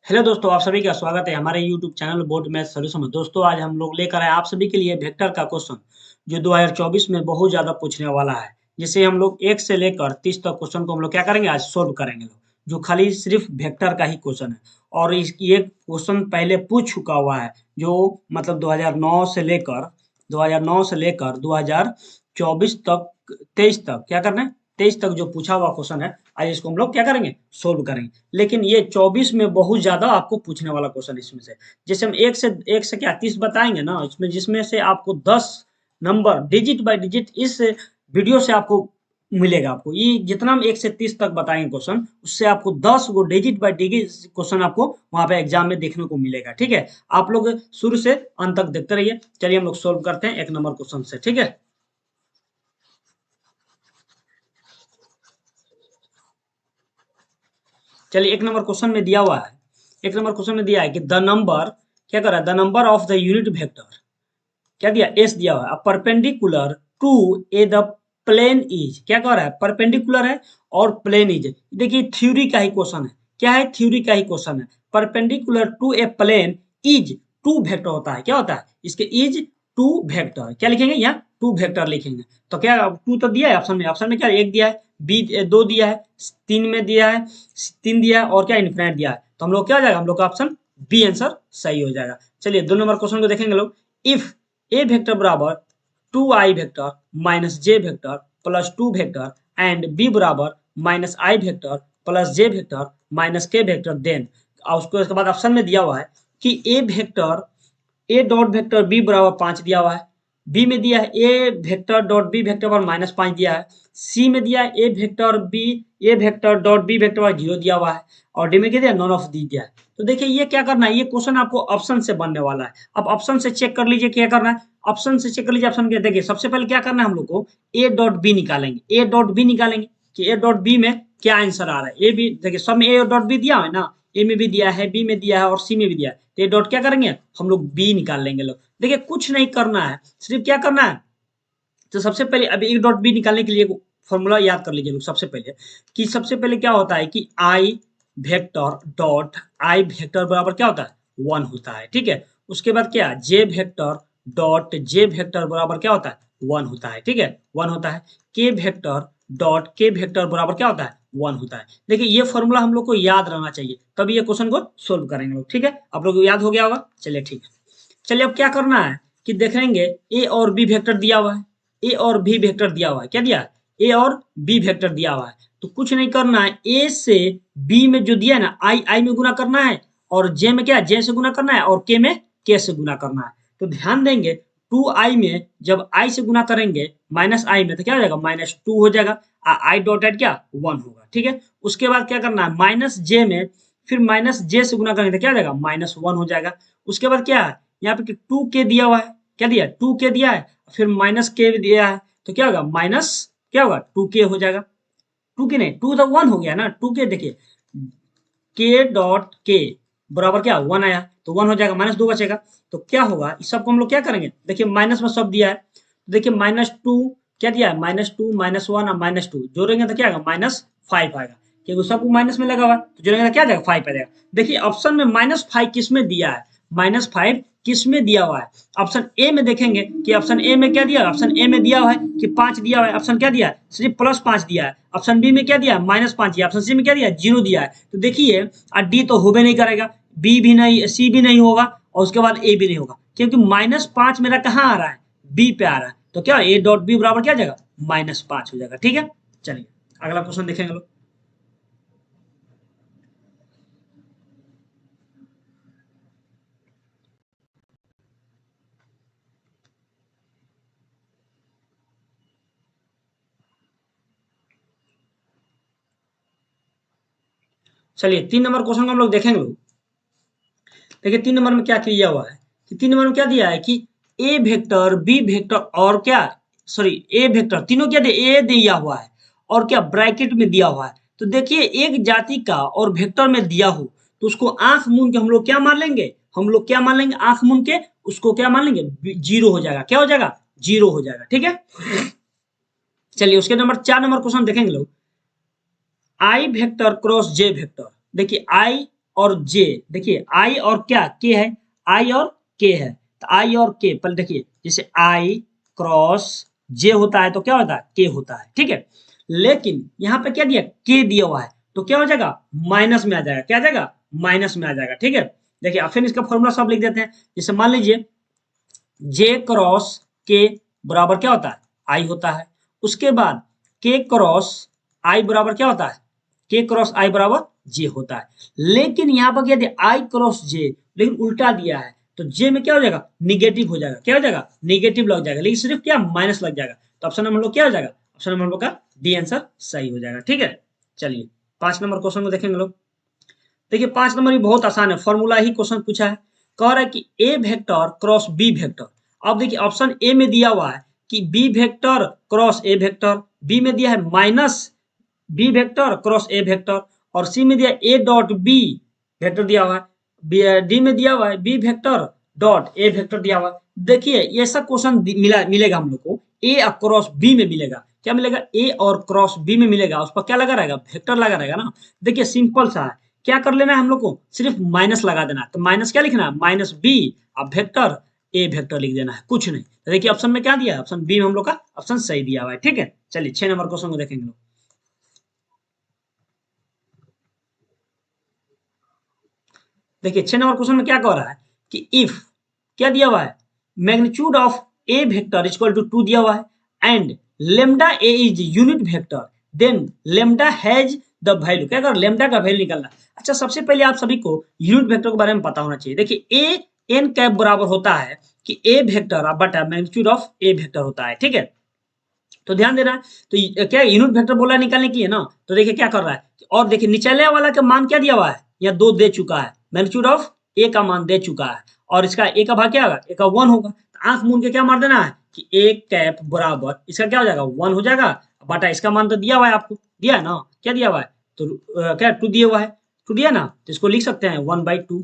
Hello दोस्तों, आप सभी का स्वागत है हमारे YouTube channel board math solution में। दोस्तों आज हम लोग लेकर आए आप सभी के लिए वेक्टर का क्वेश्चन जो 2024 में बहुत ज़्यादा पूछने वाला है। जिसे हम लोग 1 से लेकर 30 तक क्वेश्चन को हम लोग क्या करेंगे, आज सोल्व करेंगे लोग, जो खाली सिर्फ वेक्टर का ही क्वेश्चन है। और ये क्वेश्चन पहले पूछ चुका हुआ है, जो मतलब 2009 से लेकर 2024 तक 23 तक क्या करना है, 23 तक जो पूछा हुआ क्वेश्चन है, आज इसको हम लोग क्या करेंगे, सोल्व करेंगे। लेकिन ये 24 में बहुत ज्यादा आपको पूछने वाला क्वेश्चन इसमें से। जैसे हम एक से क्या 30 बताएंगे ना, इसमें जिसमें से आपको 10 नंबर डिजिट बाय डिजिट इस वीडियो से आपको मिलेगा। आपको ये जितना हम 1 से 30 तक बताएंगे क्वेश्चन, उससे आपको 10 गो डिजिट बाय डिजिट क्वेश्चन आपको वहां पे एग्जाम में देखने को मिलेगा। ठीक है, आप लोग शुरू से अंत तक देखते रहिए। चलिए हम लोग सोल्व करते हैं 1 नंबर क्वेश्चन से। ठीक है, चलिए 1 नंबर क्वेश्चन में दिया हुआ है, 1 नंबर क्वेश्चन में दिया है कि द नंबर, क्या कर रहा है, the number of the unit vector, क्या दिया, एस दिया हुआ है, perpendicular to a the plane is, क्या कह रहा है, परपेंडिकुलर है और प्लेन इज। देखिए थ्योरी का ही क्वेश्चन है, क्या है, थ्योरी का ही क्वेश्चन है। Perpendicular to a plane is to vector होता है, क्या होता है, इसके इज टू वेक्टर, क्या लिखेंगे यहाँ, टू वेक्टर लिखेंगे। तो क्या टू तो दिया है ऑप्शन में, ऑप्शन में क्या एक दिया है, बी दो दिया है, तीन में दिया है, तीन दिया है और क्या इन्फिनिट दिया है। तो हम लोग क्या हो जाएगा, हम लोग का ऑप्शन बी आंसर सही हो जाएगा। चलिए 2 नंबर क्वेश्चन को देखेंगे लोग। इफ ए वेक्टर बराबर 2i vector minus J vector plus 2 vector and B बराबर minus I vector plus J vector minus K vector, then उसको इसके बाद ऑप्शन में दिया हुआ है कि A vector A dot vector B बराबर 5 दिया हुआ है, बी में दिया है A vector dot B vector पर -5 दिया है, सी में दिया है A vector dot B vector पर 0 दिया हुआ है, और डी में क्या दिया, नॉन ऑफ दी दिया है। तो देखिए ये क्या करना है, ये क्वेश्चन आपको ऑप्शन से बनने वाला है। अब ऑप्शन से चेक कर लीजिए क्या करना है, ऑप्शन से चेक कर लीजिए। ऑप्शन क्या, देखिए सबसे पहले क्या करना है, हम लोग को ए डॉट बी निकालेंगे, ए डॉट बी निकालेंगे कि ए डॉट बी में क्या आंसर आ रहा है। ए बी देखिए सब में ए डॉट बी दिया है ना, ए में भी दिया है, बी में दिया है और सी में भी दिया है। तो ये डॉट क्या करेंगे, हम लोग बी निकाल लेंगे लोग। देखिए कुछ नहीं करना है, सिर्फ क्या करना है, तो सबसे पहले अभी एक डॉट बी निकालने के लिए फॉर्मूला याद कर लीजिए लोग। सबसे पहले कि सबसे पहले क्या होता है कि आई वेक्टर डॉट आई वेक्टर बराबर क्या होता है, 1 होता है। ठीक है, उसके बाद क्या, जे वेक्टर डॉट जे वेक्टर बराबर क्या होता है, 1 होता है। ठीक है, 1 होता है। के वेक्टर डॉट के वेक्टर बराबर क्या होता है, 1 होता है। देखिए ये फॉर्मूला हम लोग को याद रहना चाहिए, तभी ये क्वेश्चन को सोल्व करेंगे लोग। ठीक है, आप लोग को याद हो गया होगा। चलिए ठीक है, चलिए अब क्या करना है कि देखेंगे ए और बी वेक्टर दिया हुआ है, ए और बी वेक्टर दिया हुआ है, क्या दिया है, ए और बी वेक्टर दिया हुआ है। तो कुछ नहीं करना है, ए से बी में जो दिया है ना, आई आई में गुना करना है, और जे में क्या, जे से गुना करना है, और के में के से गुना करना है। तो ध्यान देंगे 2i में जब i से गुना करेंगे माइनस आई में, तो क्या हो जाएगा, -2 हो जाएगा। आई डॉट एट क्या, 1 होगा। ठीक है, उसके बाद क्या करना है, माइनस जे में फिर माइनस जे से गुना करेंगे तो क्या हो जाएगा, -1 हो जाएगा। उसके बाद क्या है, यहाँ पे 2k दिया हुआ है, क्या दिया है, 2k दिया है, फिर माइनस के दिया है, तो क्या होगा, माइनस क्या होगा, 2k हो जाएगा। 2k नहीं, 2 तो 1 हो गया ना, 2k देखिए के डॉट के बराबर क्या, 1 आया, तो 1 हो जाएगा, -2 बचेगा। तो क्या होगा, इस सबको हम लोग क्या करेंगे, देखिए माइनस में सब दिया है, तो देखिए -2 क्या दिया है, -2 -1 और -2 जोड़ेंगे तो क्या आएगा, -5 आएगा, क्योंकि सबको माइनस में लगा हुआ है, तो जोड़ेंगे तो क्या जाएगा, 5 आ जाएगा। देखिए ऑप्शन में -5 किस में दिया है, -5 किस में दिया हुआ है। ऑप्शन ए में देखेंगे कि ऑप्शन ए में क्या दिया है, ऑप्शन ए में दिया हुआ है कि 5 दिया हुआ है, ऑप्शन क्या दिया है, सिर्फ +5 दिया है। ऑप्शन बी में क्या दिया है, -5 दिया, ऑप्शन सी में क्या दिया है, 0 दिया है। तो देखिए डी तो होबे नहीं करेगा, बी भी नहीं, सी भी नहीं होगा, और उसके बाद ए भी नहीं होगा, क्योंकि -5 मेरा कहाँ आ रहा है, बी पे आ रहा है। तो क्या ए डॉट बी बराबर क्या जाएगा, -5 हो जाएगा। ठीक है, चलिए अगला क्वेश्चन देखेंगे लोग। चलिए 3 नंबर क्वेश्चन को हम लोग देखेंगे लोग। देखिए 3 नंबर में क्या किया हुआ है कि 3 नंबर में क्या दिया है कि ए वेक्टर बी वेक्टर और क्या, सॉरी ए वेक्टर तीनों क्या दिया, ए दिया हुआ है और क्या ब्रैकेट में दिया हुआ है। तो देखिए एक जाति का और वेक्टर में दिया हो तो उसको आंख मूंद के हम लोग क्या मान लेंगे, हम लोग क्या मान लेंगे, आंख मूंद के उसको क्या मान लेंगे, 0 हो जाएगा, क्या हो जाएगा, 0 हो जाएगा। ठीक है, चलिए उसके नंबर 4 नंबर क्वेश्चन देखेंगे लोग। आई वेक्टर क्रॉस जे वेक्टर, देखिए आई और जे, देखिए आई और क्या के है, आई और के है, तो आई और के पहले देखिए, जैसे आई क्रॉस जे होता है तो क्या होता है, के होता है, ठीक है। लेकिन यहाँ पे क्या दिया, के दिया हुआ है, तो क्या हो जाएगा, माइनस में आ जाएगा, क्या आ जाएगा, माइनस में आ जाएगा, ठीक है। देखिए अब फिर इसका फॉर्मूला सब लिख देते हैं, जैसे मान लीजिए जे क्रॉस के बराबर क्या होता है, आई होता है। उसके बाद के क्रॉस आई बराबर क्या होता है, के क्रॉस आई बराबर जे होता है। लेकिन यहाँ पर क्या दिया, आई क्रॉस जे, लेकिन उल्टा दिया है, तो जे में क्या हो जाएगा, निगेटिव हो जाएगा, क्या हो जाएगा, निगेटिव लग जाएगा, लेकिन सिर्फ क्या, माइनस लग जाएगा। तो ऑप्शन नंबर हम लोग क्या हो जाएगा, ऑप्शन नंबर हम लोग का डी आंसर सही हो जाएगा, ठीक है। चलिए 5 नंबर क्वेश्चन को देखेंगे लोग। देखिए 5 नंबर भी बहुत आसान है, फॉर्मूला ही क्वेश्चन पूछा है। कह रहा है कि A vector cross B vector. अब देखिए ऑप्शन ए में दिया हुआ है कि B vector cross A vector, B में दिया है minus B vector cross A vector, और सी में दिया ए डॉट बी वेक्टर दिया हुआ है, डी में दिया हुआ है B vector dot A vector दिया हुआ है। देखिए ऐसा क्वेश्चन मिलेगा हम लोग को, ए और क्रॉस बी में मिलेगा, क्या मिलेगा, ए और क्रॉस बी में मिलेगा, उस पर क्या लगा रहेगा, वेक्टर लगा रहेगा ना। देखिए सिंपल सा है, क्या कर लेना है हम लोग को, सिर्फ माइनस लगा देना है, तो माइनस क्या लिखना है, माइनस बी, अब वेक्टर ए वेक्टर लिख देना है, कुछ नहीं। तो देखिए ऑप्शन में क्या दिया है, ऑप्शन बी में हम लोग का ऑप्शन सही दिया हुआ है, ठीक है। चलिए 6 नंबर क्वेश्चन को देखेंगे लोग। देखिए 6 नंबर क्वेश्चन में क्या कह रहा है कि इफ क्या दिया हुआ है, magnitude of A vector equal to 2 दिया हुआ है and lambda A is unit vector, then lambda has the value, क्या कर लेमडा का वैल्यू निकालना। अच्छा सबसे पहले आप सभी को यूनिट वेक्टर के बारे में पता होना चाहिए। देखिए ए एन कैप बराबर होता है कि ए वेक्टर बटा मैग्नीट्यूड ऑफ ए वेक्टर होता है, ठीक है। तो ध्यान देना, तो क्या यूनिट वेक्टर बोला निकालने के लिए ना, तो देखिए क्या कर रहा है, और देखिए निचले वाला का मान क्या दिया हुआ है, यहाँ 2 दे चुका है, मैग्नीट्यूड ऑफ ए का मान दे चुका है, और इसका ए का भाग क्या होगा, ए का 1 होगा, तो आंख मूंद के क्या मार देना है कि ए कैप बराबर इसका क्या हो जाएगा, 1 हो जाएगा, बटा इसका मान तो दिया हुआ है, आपको दिया है ना, क्या दिया हुआ है, तो क्या 2 दिया हुआ है, 2 दिया ना, तो इसको लिख सकते हैं 1/2।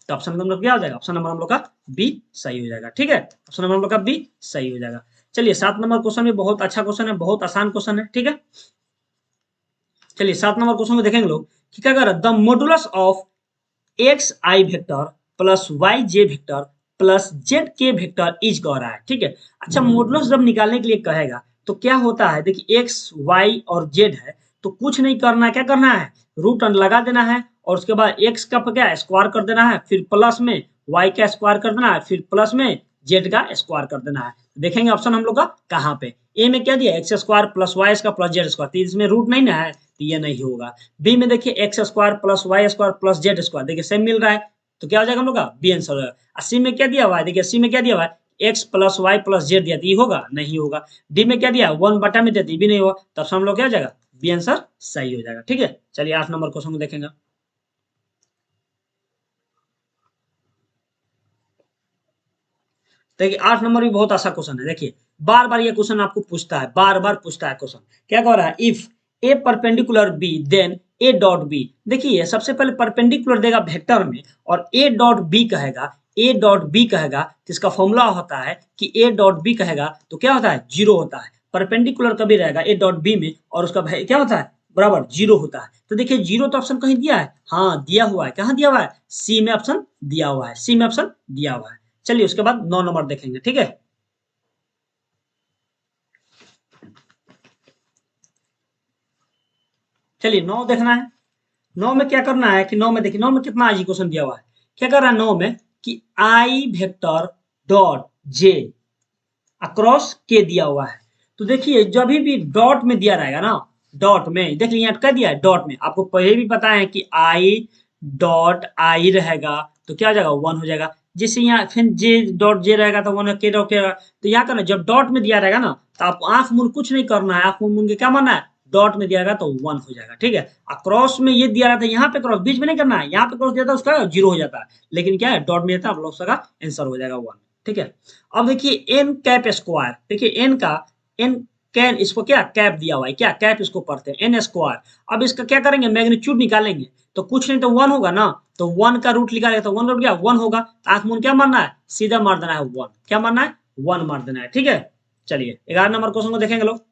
तो ऑप्शन नंबर क्या हो जाएगा, ऑप्शन नंबर हम लोग का बी सही हो जाएगा, ठीक है, ऑप्शन नंबर हम लोग का बी सही हो जाएगा। चलिए 7 नंबर क्वेश्चन भी बहुत अच्छा क्वेश्चन है, बहुत आसान क्वेश्चन है, ठीक है। चलिए 7 नंबर क्वेश्चन को देखेंगे लोग कि क्या कर रहा है, the modulus of X I vector plus Y J vector plus Z K vector is कह रहा है, ठीक है। अच्छा मॉडुलस जब निकालने के लिए कहेगा तो क्या होता है, देखिए एक्स वाई और जेड है, तो कुछ नहीं करना है, क्या करना है, रूट लगा देना है, और उसके बाद एक्स का क्या स्क्वायर कर देना है, फिर प्लस में वाई का स्क्वायर कर देना है, फिर प्लस में जेड का स्क्वायर कर देना है। देखेंगे ऑप्शन हम लोग का कहाँ पे, ए में क्या दिया X square plus Y square plus Z square, तो इसमें रूट नहीं ना है, तो ये नहीं होगा। बी में देखिए X square plus Y square plus Z square, देखिए सेम मिल रहा है, तो क्या हो जाएगा हम लोग का बी आंसर हो जाएगा। सी में क्या दिया हुआ है, देखिए सी में क्या दिया हुआ है, X plus Y plus Z दिया, ये होगा नहीं होगा। डी में क्या दिया 1 बटा में दिया, भी नहीं होगा, तब हम लोग क्या हो जाएगा, बी आंसर सही हो जाएगा, ठीक है। चलिए 8 नंबर क्वेश्चन को देखेंगे। देखिए 8 नंबर भी बहुत आसान क्वेश्चन है, देखिए बार बार ये क्वेश्चन आपको पूछता है, बार बार पूछता है क्वेश्चन, क्या कह रहा है, if A perpendicular B then A dot B. देखिए सबसे पहले परपेंडिकुलर देगा वेक्टर में, और ए डॉट बी कहेगा, ए डॉट बी कहेगा, तो इसका फॉर्मूला होता है कि ए डॉट बी कहेगा तो क्या होता है, जीरो होता है। परपेंडिकुलर कभी रहेगा ए डॉट बी में, और उसका क्या होता है, बराबर जीरो होता है। तो देखिए जीरो तो ऑप्शन कहीं दिया है, हाँ दिया हुआ है, कहाँ दिया हुआ है, सी में ऑप्शन दिया हुआ है, सी में ऑप्शन दिया हुआ है। चलिए उसके बाद 9 नंबर देखेंगे, ठीक है। चलिए 9 देखना है। 9 में क्या करना है कि 9 में देखिए, 9 में कितना इजी क्वेश्चन दिया हुआ है, क्या कर रहा है 9 में कि आई वेक्टर डॉट जे अक्रॉस के दिया हुआ है। तो देखिए जब भी डॉट में दिया रहेगा ना, डॉट में देख लीजिए क्या दिया है, डॉट में आपको पहले भी पता है कि आई डॉट आई रहेगा तो क्या हो जाएगा 1 हो जाएगा, जैसे यहाँ फिर जे डॉट जे रहेगा तो 1 के डॉट के रहेगा। तो यहाँ करना जब डॉट में दिया रहेगा ना, तो आप आंख मूंद कुछ नहीं करना है, आंख मूंद के क्या मानना है, डॉट में दिया रहेगा तो 1 हो जाएगा, ठीक है। और क्रॉस में ये दिया रहता है, यहाँ पे क्रॉस बीच में नहीं करना है, यहाँ पे क्रॉस दिया था उसका 0 हो जाता है, लेकिन क्या है डॉट में देता है, आप लोग का आंसर हो जाएगा 1, ठीक है। अब देखिए एन कैप स्क्वायर, देखिए एन का एन कैन, इसको क्या कैप दिया हुआ है, क्या कैप इसको पढ़ते हैं एन स्क्वायर। अब इसका क्या करेंगे, मैग्नीट्यूड निकालेंगे, तो कुछ नहीं तो 1 होगा ना, तो 1 का रूट निकालेंगे तो 1 रूट क्या 1 होगा, तो आंख मूंद क्या मारना है, सीधा मार देना है 1, क्या मारना है 1 मार देना है, ठीक है। चलिए 11 नंबर क्वेश्चन को देखेंगे लोग।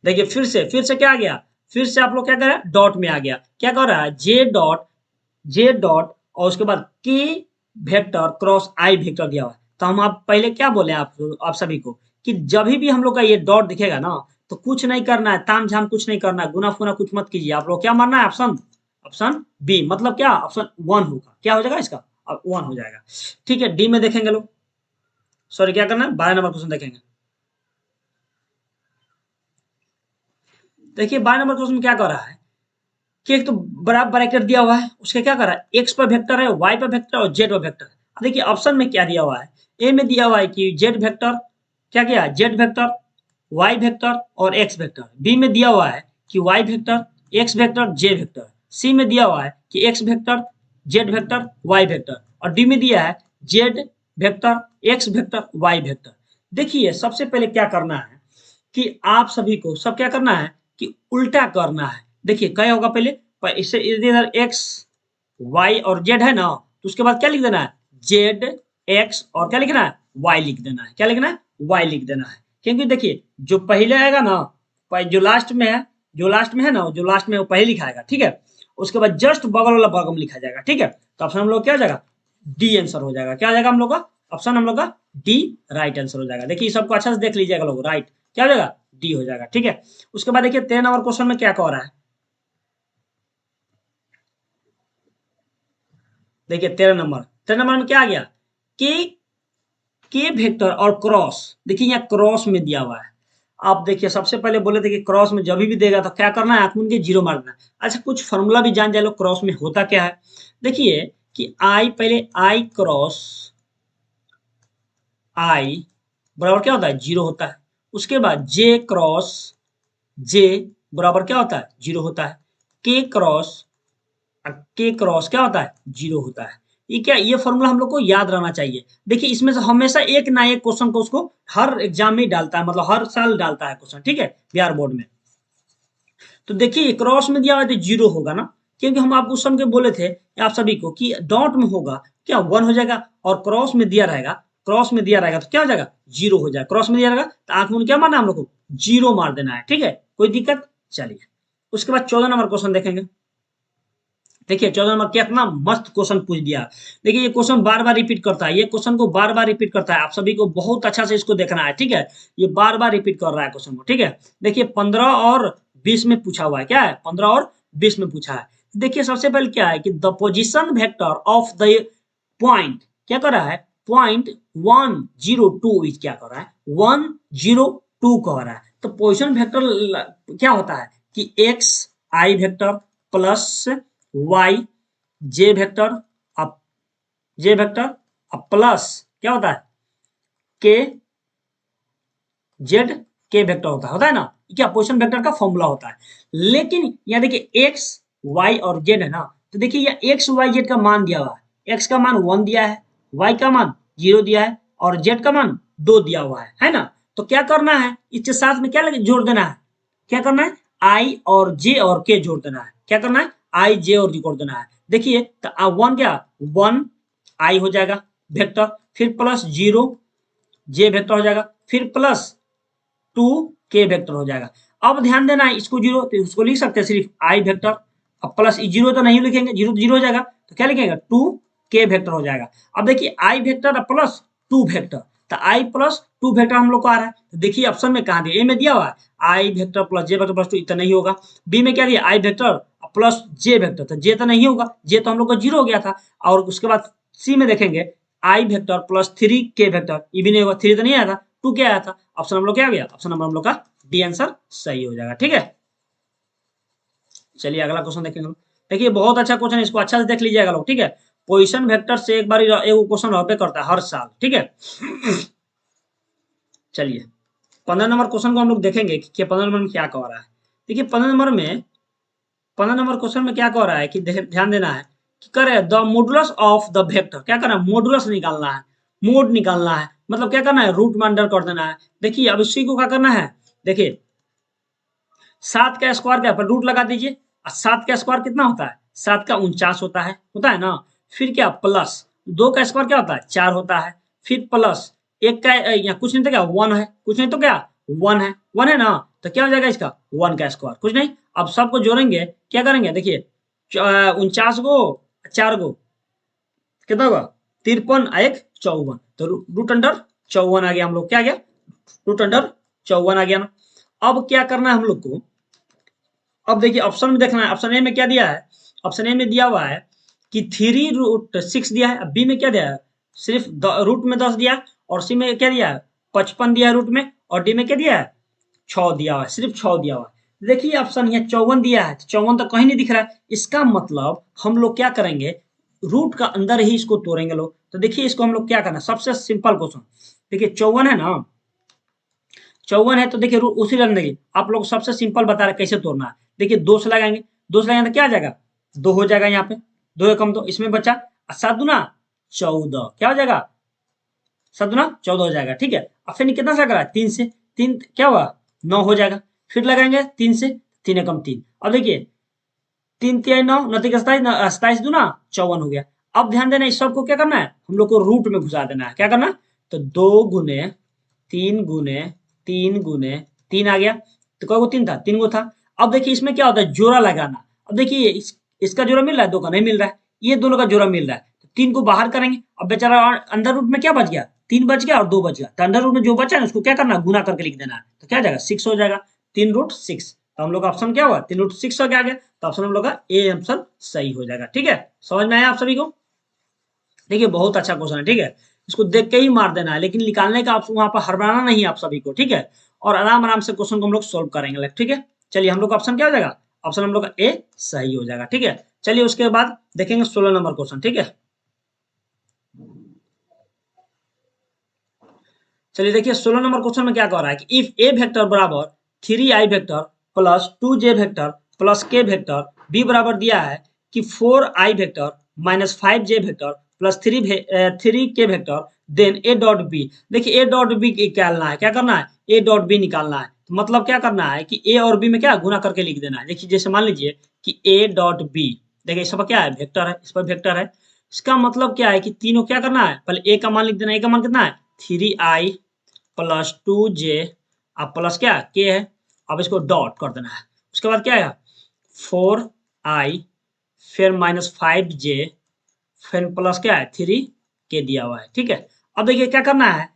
देखिए फिर से क्या आ गया, फिर से आप लोग क्या कर रहे हैं, डॉट में आ गया, क्या कर रहा है, जे डॉट और उसके बाद के वेक्टर क्रॉस आई वेक्टर दिया हुआ है। तो हम आप पहले क्या बोले आप सभी को कि जब भी हम लोग का ये डॉट दिखेगा ना तो कुछ नहीं करना है, ताम झाम कुछ नहीं करना है, गुना फुना कुछ मत कीजिए। आप लोग क्या मानना है, ऑप्शन ऑप्शन बी, मतलब क्या, ऑप्शन वन होगा, क्या हो जाएगा इसका, अब वन हो जाएगा। ठीक है, डी में देखेंगे लोग, सॉरी क्या करना है, 12 नंबर क्वेश्चन देखेंगे। देखिए 12 नंबर क्वेश्चन में क्या कर रहा है कि एक तो बड़ा ब्रैकेट दिया हुआ है, उसके क्या कर रहा है, एक्स पर वेक्टर है, वाई पर वेक्टर और जेड पर वेक्टर है। अब देखिए ऑप्शन में क्या दिया हुआ है, ए में दिया हुआ है कि जेड वेक्टर, क्या किया, जेड वेक्टर, वाई वेक्टर और एक्स वेक्टर। बी में दिया हुआ है कि Y vector, X vector, J vector. C में दिया हुआ है कि X vector, Z vector, Y vector. और डी में दिया है Z vector, X vector, Y vector. देखिए सबसे पहले क्या करना है कि आप सभी को सब क्या करना है कि उल्टा करना है। देखिए क्या होगा, पहले इससे इधर एक्स वाई और जेड है ना, तो उसके बाद क्या लिख देना है, जेड एक्स और क्या लिखना है, वाई लिख देना है। क्या लिखना है, वाई लिख देना है। क्योंकि देखिए जो पहले आएगा ना, जो लास्ट में है, जो लास्ट में है ना, जो लास्ट में वो पहले लिखाएगा, ठीक है। उसके बाद जस्ट बगल वाला वर्गम लिखा जाएगा, ठीक है। तो ऑप्शन हम लोग क्या हो जाएगा, डी आंसर हो जाएगा। क्या हो जाएगा हम लोग का, ऑप्शन हम लोग का डी राइट आंसर हो जाएगा। देखिए सबको अच्छा से देख लीजिएगा लोग, राइट क्या हो जाएगा, डी हो जाएगा, ठीक है। उसके बाद देखिए 13 नंबर क्वेश्चन में क्या कह रहा है, देखिए 13 नंबर में क्या आ गया, के वेक्टर और क्रॉस। देखिए यहाँ क्रॉस में दिया हुआ है। आप देखिए सबसे पहले बोले थे कि क्रॉस में जब भी देगा तो क्या करना है, आंख के जीरो मार देना है। अच्छा कुछ फॉर्मूला भी जान जाए लो क्रॉस में होता क्या है। देखिए कि आई, पहले आई क्रॉस आई बराबर क्या होता है, जीरो होता है। उसके बाद जे क्रॉस जे बराबर क्या होता है, जीरो होता है। के क्रॉस के क्रॉस क्या होता है, जीरो होता है। ये क्या, ये फॉर्मूला हम लोग को याद रहना चाहिए। देखिए इसमें से हमेशा एक ना एक क्वेश्चन को उसको हर एग्जाम में डालता है, मतलब हर साल डालता है क्वेश्चन, ठीक है, बिहार बोर्ड में। तो देखिए क्रॉस में दिया हुआ तो जीरो होगा ना, क्योंकि हम आपको उस समय बोले थे आप सभी को कि डॉट में होगा क्या, वन हो जाएगा। और क्रॉस में दिया रहेगा, क्रॉस में दिया रहेगा तो क्या हो जाएगा, जीरो हो जाएगा। क्रॉस में दिया रहेगा तो आंख में क्या मारना है हम लोग को, जीरो मार देना है, ठीक है, कोई दिक्कत। चलिए उसके बाद 14 नंबर क्वेश्चन देखेंगे। देखिए 14 नंबर कितना मस्त क्वेश्चन पूछ दिया। देखिए ये क्वेश्चन बार बार रिपीट करता है, ये क्वेश्चन को बार बार रिपीट करता है, आप सभी को बहुत अच्छा से इसको देखना है, ठीक है। ये बार बार रिपीट कर रहा है क्वेश्चन को, ठीक है। देखिए 15 और 20 में पूछा हुआ है, क्या है, 15 और 20 में पूछा है। देखिए सबसे पहले क्या है कि the position vector of the point, क्या कर रहा है, पॉइंट 102 इज, क्या कर रहा है, 102 कह रहा है। तो पोजिशन वेक्टर क्या होता है कि x I vector plus Y J vector, अब जे वेक्टर अब प्लस क्या होता है, के जेड के वेक्टर होता है ना, क्या पोजिशन वेक्टर का फॉर्मूला होता है। लेकिन यहाँ देखिए एक्स वाई और जेड है ना, तो देखिए यहाँ एक्स वाई जेड का मान दिया हुआ है, एक्स का मान 1 दिया है, वाई का मान 0 दिया है और जेड का मान 2 दिया हुआ है ना। तो क्या करना है, इसके साथ में क्या जोड़ देना है, क्या करना है, आई और जे और के जोड़ देना है। क्या करना है, आई जे और जोड़ देना है। देखिए तो वन क्या, वन आई हो जाएगा वेक्टर, फिर प्लस 0 जे वेक्टर हो जाएगा, फिर प्लस 2 के वेक्टर हो जाएगा। अब ध्यान देना है, इसको जीरो तो उसको लिख सकते हैं सिर्फ आई वेक्टर, अब प्लस जीरो तो नहीं लिखेंगे, जीरो जीरो हो जाएगा तो क्या लिखेंगे, 2 के वेक्टर हो जाएगा। अब देखिए आई वेक्टर प्लस 2 वेक्टर, तो आई प्लस 2 वेक्टर हम लोग को आ रहा है। तो देखिए ऑप्शन में कहा दिया, ए में दिया हुआ है आई vector plus J vector plus 2, इतना नहीं होगा। बी में क्या दिया, आई वेक्टर प्लस जे वेक्टर, तो जे तो नहीं होगा, जे तो हम लोग को जीरो हो गया था। और उसके बाद सी में देखेंगे आई वेक्टर प्लस 3 के वेक्टर, ये भी नहीं होगा, 3 तो नहीं आया था, 2 क्या आया था। ऑप्शन हम लोग क्या आ गया, ऑप्शन नंबर हम लोग का डी आंसर सही हो जाएगा, ठीक है। चलिए अगला क्वेश्चन देखेंगे। देखिए बहुत अच्छा क्वेश्चन है, इसको अच्छा से देख लीजिएगा लोग, ठीक है। पोजिशन वेक्टर से एक बार एक क्वेश्चन होते करता है हर साल, ठीक है। चलिए 15 नंबर क्वेश्चन को हम लोग देखेंगे कि 15 नंबर में क्या कह रहा है। देखिए 15 नंबर क्वेश्चन में क्या कह रहा है कि ध्यान देना है कि करे the modulus of the vector, क्या करना है, मॉडुलस निकालना है, मोड निकालना है, मतलब क्या करना है, रूट में अंडर कर देना है। देखिए अब इसी को क्या करना है, देखिए 7 का स्क्वायर क्या पर रूट लगा दीजिए, और 7 का स्क्वायर कितना होता है, 7 का 49 होता है ना। फिर क्या प्लस 2 का स्क्वायर क्या होता है, 4 होता है। फिर प्लस एक का यहाँ कुछ नहीं तो क्या 1 है, कुछ नहीं तो क्या 1 है, 1 है ना, तो क्या हो जाएगा इसका 1 का स्क्वायर, कुछ नहीं अब सबको जोड़ेंगे, क्या करेंगे देखिए 49 गो 4 गो कितना होगा 53 1 54, तो रूट अंडर 54 आ गया हम लोग, क्या आ गया रूट अंडर 54 आ गया ना। अब क्या करना है हम लोग को, अब देखिए ऑप्शन में देखना है, ऑप्शन ए में क्या दिया है, ऑप्शन ए में दिया हुआ है कि 3√6 दिया है, अब बी में क्या दिया है सिर्फ रूट में 10 दिया है, और सी में क्या दिया है 55 दिया है रूट में, और डी में क्या दिया है 6 दिया हुआ है, सिर्फ 6 दिया हुआ है। देखिए ऑप्शन यहाँ 54 दिया है, 54 तो कहीं नहीं दिख रहा है, इसका मतलब हम लोग क्या करेंगे रूट का अंदर ही इसको तोड़ेंगे लोग। तो देखिए इसको हम लोग क्या करना, सबसे सिंपल क्वेश्चन, देखिए 54 है ना, 54 है तो देखिए उसी रन देंगे आप लोग, सबसे सिंपल बता रहे कैसे तोड़ना है। देखिए 2 से लगाएंगे, 2 से लगाएंगे तो क्या आ जाएगा 2 हो जाएगा, यहाँ पे 2 एकम 2 इसमें बचा, 7 दूना 14 क्या हो जाएगा 7 दूना 14 हो जाएगा, ठीक है। अब फिर कितना से करा 3 से, 3 क्या हुआ 9 हो जाएगा, फिर लगाएंगे 3 से, 3 एकम 3, अब देखिए 3 तिहाई 9 9 27 27 दूना 54 हो गया। अब ध्यान देना इस सबको क्या करना है हम लोग को रूट में घुसा देना है, क्या करना है तो 2 गुने 3 गुने 3 गुने 3 आ गया, तो कौ 3 था 3 गो था। अब देखिए इसमें क्या होता है जोड़ा लगाना, अब देखिए इसका जोड़ा मिल रहा है 2 का नहीं मिल रहा है, ये दोनों का जोड़ा मिल रहा है, तो 3 को बाहर करेंगे, अब बेचारा अंडर रूट में क्या बच गया 3 बच गया और 2 बच गया, तो अंडर रूट में जो बचा है उसको क्या करना गुना करके लिख देना है, तो क्या जाएगा 6 हो जाएगा 3√6, तो हम लोग का ऑप्शन क्या हुआ 3√6 हो गया, तो ऑप्शन हम लोग का ए ऑप्शन सही हो जाएगा, ठीक है। समझ में आया आप सभी को, देखिए बहुत अच्छा क्वेश्चन है, ठीक है। इसको देख के ही मार देना है, लेकिन निकालने का वहां पर हड़बड़ाना नहीं है आप सभी को, ठीक है। और आराम आराम से क्वेश्चन को हम लोग सोल्व करेंगे, ठीक है। चलिए हम लोग का ऑप्शन क्या हो जाएगा, ऑप्शन हम लोग का ए सही हो जाएगा, ठीक है। चलिए उसके बाद देखेंगे 16 नंबर क्वेश्चन, ठीक है। चलिए देखिए 16 नंबर क्वेश्चन में क्या कह रहा है कि इफ ए वेक्टर बराबर 3i vector plus 2j vector plus k vector, B बराबर दिया है कि 4i vector minus 5j vector plus 3k vector, then A dot B. देखिए ए डॉट बी निकालना है, क्या करना है ए डॉट बी निकालना है, तो मतलब क्या करना है कि ए और बी में क्या गुना करके लिख देना है। देखिए जैसे मान लीजिए कि ए डॉट बी, देखिए इस पर क्या है वेक्टर है, इस पर वेक्टर है, इसका मतलब क्या है कि तीनों क्या करना है पहले ए का मान लिख देना, ए का मान कितना है 3i प्लस 2j अब प्लस क्या के है, अब इसको डॉट कर देना है, उसके बाद क्या है 4i फिर माइनस 5j फिर प्लस क्या है 3k दिया हुआ है, ठीक है। अब देखिए क्या करना है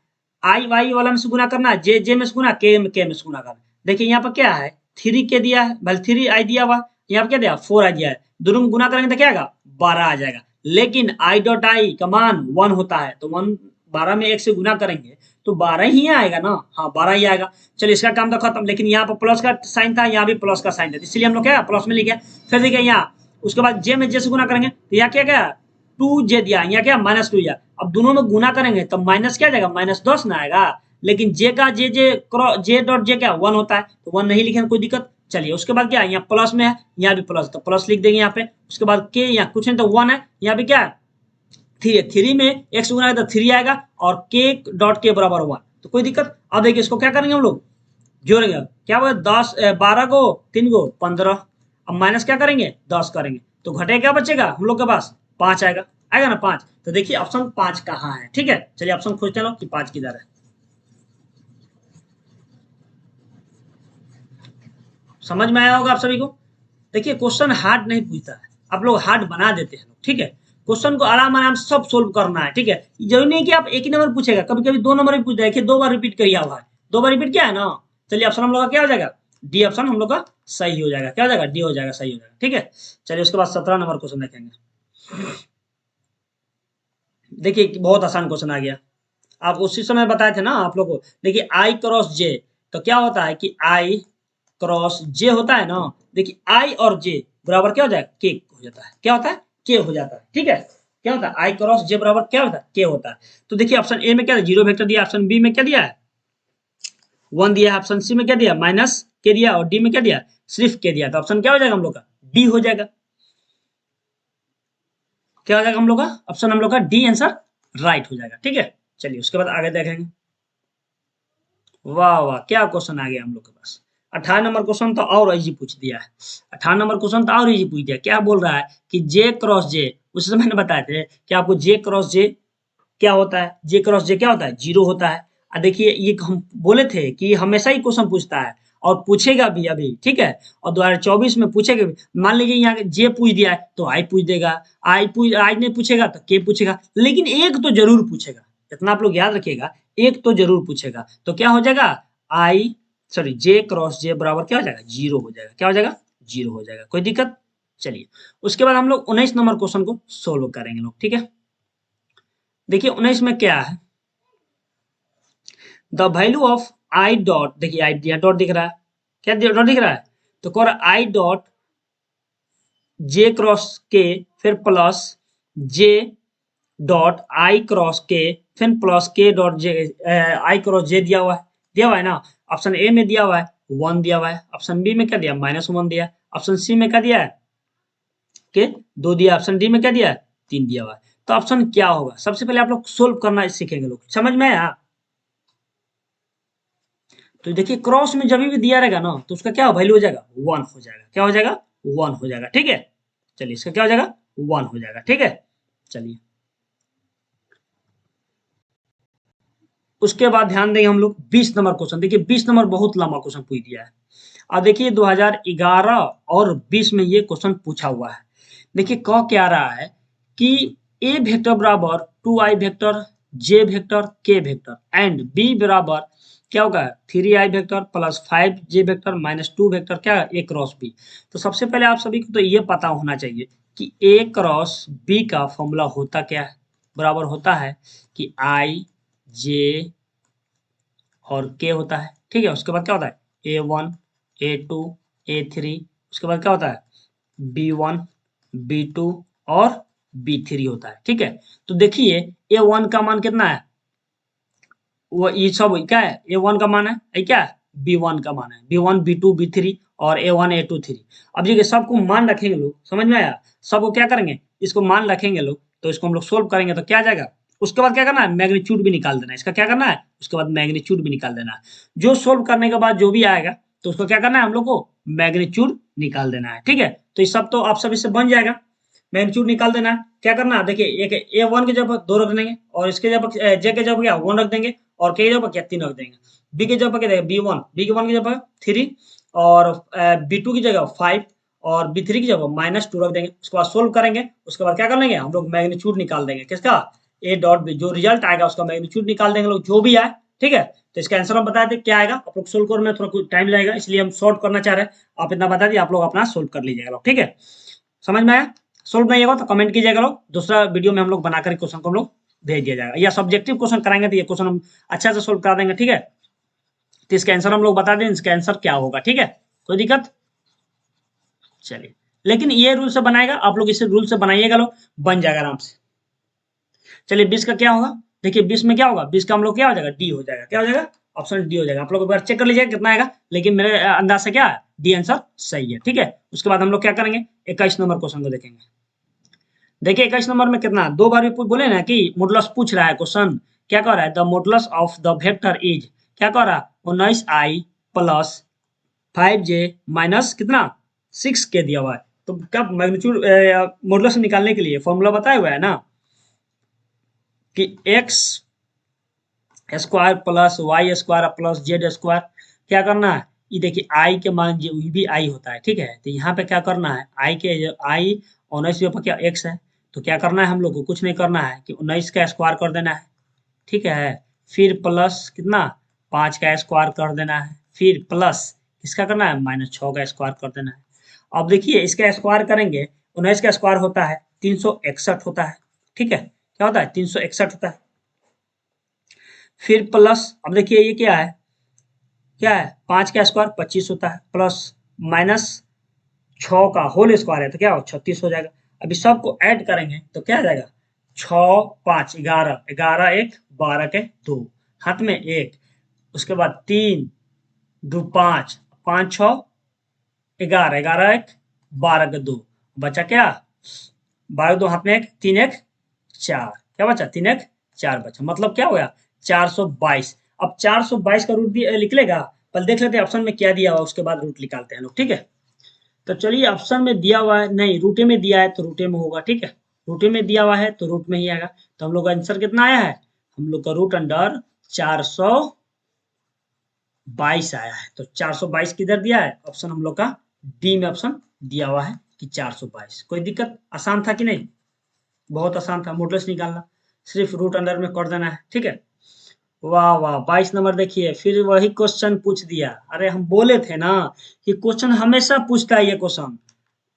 आई वाई वाला में से गुना करना है, जे जे में से गुना के में से गुना करना। देखिए यहाँ पर क्या है 3k दिया है, भले 3i दिया हुआ, यहाँ पर क्या दिया 4i दिया है, दोनों में गुना करेंगे तो क्या आएगा 12 आ जाएगा, लेकिन आई डॉट आई का मान 1 होता है, तो 1 12 में 1 से गुना करेंगे तो 12 ही आएगा ना, हाँ 12 ही आएगा। चलिए इसका काम तो खत्म, लेकिन यहाँ पर प्लस का साइन था, यहाँ भी प्लस का साइन था, इसलिए हम लोग क्या प्लस में लिखे। फिर देखिए यहाँ उसके बाद जे में जे से गुना करेंगे तो यहाँ क्या क्या 2j दिया, यहाँ क्या माइनस 2 दिया, अब दोनों में गुना करेंगे तो माइनस क्या जाएगा माइनस 10 ना आएगा, लेकिन जे का जे जे जे डॉट जे क्या 1 होता है, तो 1 नहीं लिखे कोई दिक्कत। चलिए उसके बाद क्या है यहाँ प्लस में है, यहाँ भी प्लस, तो प्लस लिख देंगे यहाँ पे, उसके बाद के यहाँ कुछ नहीं तो 1 है, यहाँ पे क्या है 3 है, 3 में एक से गुना तो 3 आएगा और के डॉट के बराबर 1, तो कोई दिक्कत। अब देखिए इसको क्या करेंगे हम लोग जोड़ेंगे, क्या बोले 10 12 को 3 को 15, अब माइनस क्या करेंगे 10 करेंगे तो घटे क्या बचेगा हम लोग के पास 5 आएगा, आएगा ना 5, तो देखिए ऑप्शन 5 कहाँ है, ठीक है। चलिए ऑप्शन खोजते हैं लोग कि 5 किधर है। समझ में आया होगा आप सभी को। देखिए क्वेश्चन हार्ड नहीं पूछता है, आप लोग हार्ड बना देते हैं, ठीक है। क्वेश्चन को आराम आराम से सब सोल्व करना है, ठीक है। जरूरी नहीं कि आप एक ही नंबर पूछेगा, कभी कभी 2 नंबर भी पूछ देखिए 2 बार रिपीट करिए हुआ है, 2 बार रिपीट क्या है ना। चलिए ऑप्शन हम लोग का क्या हो जाएगा डी ऑप्शन हम लोग का सही हो जाएगा, क्या हो जाएगा डी हो जाएगा सही हो जाएगा, ठीक है। चलिए उसके बाद 17 नंबर क्वेश्चन देखेंगे। देखिए बहुत आसान क्वेश्चन आ गया, आप उसी समय बताए थे ना आप लोग को। देखिए आई क्रॉस जे, तो क्या होता है कि आई क्रॉस जे होता है ना, देखिए आई और जे बराबर क्या हो जाए के हो जाता है, क्या होता है के हो जाता है, ठीक है। क्या होता है आई क्रॉस जे बराबर क्या होता है के होता है। तो देखिए ऑप्शन ए में क्या जीरो वेक्टर दिया, ऑप्शन बी में क्या दिया है 1 दिया है, ऑप्शन सी में क्या दिया माइनस के दिया, और डी में क्या दिया सिर्फ के दिया, तो ऑप्शन क्या हो जाएगा हम लोग का डी हो जाएगा, क्या हो जाएगा हम लोग का ऑप्शन हम लोग का डी आंसर राइट हो जाएगा, ठीक है। चलिए उसके बाद आगे देखेंगे। वाह वाह क्या क्वेश्चन आ गया हम लोग के पास। 18 नंबर क्वेश्चन तो और इजी पूछ दिया है, 18 नंबर क्वेश्चन तो और इजी पूछ दिया। क्या बोल रहा है कि जे क्रॉस जे, उस समय मैंने बताए थे कि आपको जे क्रॉस जे क्या होता है, जे क्रॉस जे क्या होता है जीरो होता है। देखिए ये हम बोले थे कि हमेशा ही क्वेश्चन पूछता है, और पूछेगा भी अभी, ठीक है। और 2024 में पूछेगा भी। मान लीजिए यहाँ जे पूछ दिया है तो आई पूछ देगा, आई नहीं पूछेगा तो के पूछेगा, लेकिन एक तो जरूर पूछेगा। इतना आप लोग याद रखिएगा, एक तो जरूर पूछेगा। तो क्या हो जाएगा, आई सॉरी जे क्रॉस जे बराबर क्या हो जाएगा, जीरो हो जाएगा। क्या हो जाएगा, जीरो हो जाएगा। कोई दिक्कत। चलिए उसके बाद हम लोग 19 नंबर क्वेश्चन को सोल्व करेंगे लोग, ठीक है। देखिए 19 में क्या है, the value of I dot, देखिए आई दिया डॉट दिख रहा है, क्या डॉट दिख रहा है, तो कह रहा आई डॉट जे क्रॉस के फिर plus J dot I cross के फिर प्लस के डॉट जे, आई क्रॉस जे दिया हुआ है ना। ऑप्शन ए में दिया हुआ है 1 दिया हुआ है, ऑप्शन बी में क्या दिया -1 दिया है, ऑप्शन सी में क्या दिया है के 2 दिया, ऑप्शन डी में क्या दिया है 3 दिया हुआ है। तो ऑप्शन क्या होगा, सबसे पहले आप लोग सोल्व करना सीखेंगे लोग, समझ में आया। तो देखिए क्रॉस में जब भी दिया रहेगा ना तो उसका क्या वैल्यू हो जाएगा, 1 हो जाएगा। क्या हो जाएगा, 1 हो जाएगा, ठीक है। चलिए इसका क्या हो जाएगा, 1 हो जाएगा, ठीक है। चलिए उसके बाद ध्यान देंगे हम लोग 20 नंबर क्वेश्चन। देखिए 20 नंबर बहुत लंबा क्वेश्चन पूछ दिया है। अब देखिए 2011 और 20 में ये क्वेश्चन पूछा हुआ है। देखिए कह क्या रहा है कि ए वेक्टर बराबर 2i वेक्टर जे वेक्टर के वेक्टर एंड बी बराबर क्या होगा 3i vector plus 5j vector minus 2 vector क्या ए क्रॉस बी। तो सबसे पहले आप सभी को तो ये पता होना चाहिए कि ए क्रॉस बी का फॉर्मूला होता क्या है, बराबर होता है कि आई जे और के होता है, ठीक है। उसके बाद क्या होता है A1 A2 A3, उसके बाद क्या होता है B1 B2 और B3 होता है, ठीक है। तो देखिए A1 का मान कितना है, वो ये सब क्या है, A1 का मान है, ये क्या है B1 का मान है, B1 B2 B3 और A1 A2 3। अब देखिए सबको मान रखेंगे लोग, समझ में आया, सबको क्या करेंगे, इसको मान रखेंगे लोग, तो इसको हम लोग सोल्व करेंगे तो क्या आ जाएगा। उसके बाद क्या करना है, मैग्नीट्यूड भी निकाल देना है, इसका क्या करना है, उसके बाद मैग्नीट्यूड भी निकाल देना है। जो सोल्व करने के बाद जो भी आएगा तो उसको क्या करना है, हम लोग को मैग्नीट्यूड निकाल देना है, ठीक है। तो ये सब तो आप सब इससे बन जाएगा। मैग्नीट्यूड निकाल देना है, क्या करना है, देखिए एक A1 की जगह 2 रख देंगे और इसके जगह जे के जगह क्या 1 रख देंगे और के जगह क्या 3 रख देंगे। बी की जगह क्या देंगे B1, बी के 1 की जगह 3 और B2 की जगह 5 और B3 की जगह -2 रख देंगे। उसके बाद सोल्व करेंगे, उसके बाद क्या कर लेंगे हम लोग मैग्नीट्यूड निकाल देंगे किसका, ए डॉट बी, जो रिजल्ट आएगा उसका मैग्नीट्यूड निकाल देंगे लोग, जो भी आए, ठीक है। तो इसका आंसर हम बता दें क्या आएगा, आप लोग सोल्व करने में थोड़ा कुछ टाइम लगेगा इसलिए हम शॉर्ट करना चाह रहे हैं। आप इतना बता दिए, आप लोग अपना सोल्व कर लीजिएगा लोग, ठीक है। समझ में आया, सोल्व नहीं होगा तो कमेंट कीजिएगा लोग, दूसरा वीडियो में हम लोग बनाकर क्वेश्चन को हम लोग भेज दिया जाएगा, या सब्जेक्टिव क्वेश्चन कराएंगे तो ये क्वेश्चन हम अच्छा से सोल्व करा देंगे, ठीक है। तो इसका आंसर हम लोग बता दें, इसका आंसर क्या होगा, ठीक है। कोई दिक्कत। चलिए लेकिन ये रूल से बनाएगा, आप लोग इसे रूल से बनाइएगा लोग, बन जाएगा आराम से। चलिए 20 का क्या होगा, देखिए 20 में क्या होगा, 20 का हम लोग क्या हो जाएगा, डी हो जाएगा। क्या हो जाएगा, ऑप्शन डी हो जाएगा। आप लोग एक बार चेक कर लीजिएगा कितना आएगा, लेकिन मेरे अंदाज से क्या है, डी आंसर सही है, ठीक है। उसके बाद हम लोग क्या करेंगे, 21 नंबर क्वेश्चन को देखेंगे। देखिए 21 नंबर में कितना, दो बार भी बोले ना कि मॉडुलस पूछ रहा है क्वेश्चन, क्या कह रहा है, the modulus of the vector is, क्या कह रहा है 19i प्लस 5j माइनस कितना 6k दिया हुआ है। तो कब मैग्नीट्यूड मॉडुलस निकालने के लिए फॉर्मूला बताया हुआ है ना कि x square plus Y square plus Z square, क्या करना है, ये देखिए आई के मान जो भी आई होता है, ठीक है। तो यहाँ पे क्या करना है, आई के आई 19 पर क्या एक्स है, तो क्या करना है हम लोग को, कुछ नहीं करना है कि 19 का स्क्वायर कर देना है, ठीक है। फिर प्लस कितना 5 का स्क्वायर कर देना है, फिर प्लस इसका करना है -6 का स्क्वायर कर देना है। अब देखिए इसका स्क्वायर करेंगे, 19 का स्क्वायर होता है 361 होता है, ठीक है। क्या होता है 361 होता है। फिर प्लस, अब देखिए ये क्या है 5 का स्क्वायर 25 होता है, प्लस -6 का होल स्क्वायर है तो क्या हो 36 हो जाएगा। अभी सबको ऐड करेंगे तो क्या आ जाएगा 6 5 11, 11 1 12 के 2, हाथ में 1, उसके बाद 3 2 5, 5 6 11, 11 1 12 के 2, बचा क्या 12 2 हाथ में 1, 3 1 4, क्या बचा 3 1 4 बचा, मतलब क्या हो गया 422। अब 422 का रूट निकलेगा, पहले देख लेते हैं ऑप्शन में क्या दिया हुआ, उसके बाद रूट निकालते हैं लोग, ठीक है। तो चलिए ऑप्शन में दिया हुआ है, नहीं रूटे में दिया है तो रूटे में होगा, ठीक है। रूटे में दिया हुआ है तो रूट में ही आएगा। तो हम लोग का आंसर कितना आया है, हम लोग का रूट अंडर 400 22 आया है, तो 422 किधर दिया है? ऑप्शन हम लोग का डी में ऑप्शन दिया हुआ है कि 422। कोई दिक्कत? आसान था कि नहीं? बहुत आसान था, मॉडुलस निकालना सिर्फ रूट अंडर में कर देना है, ठीक है। वाह वाह, 22 नंबर देखिए, फिर वही क्वेश्चन पूछ दिया। अरे हम बोले थे ना कि क्वेश्चन हमेशा पूछता है, ये क्वेश्चन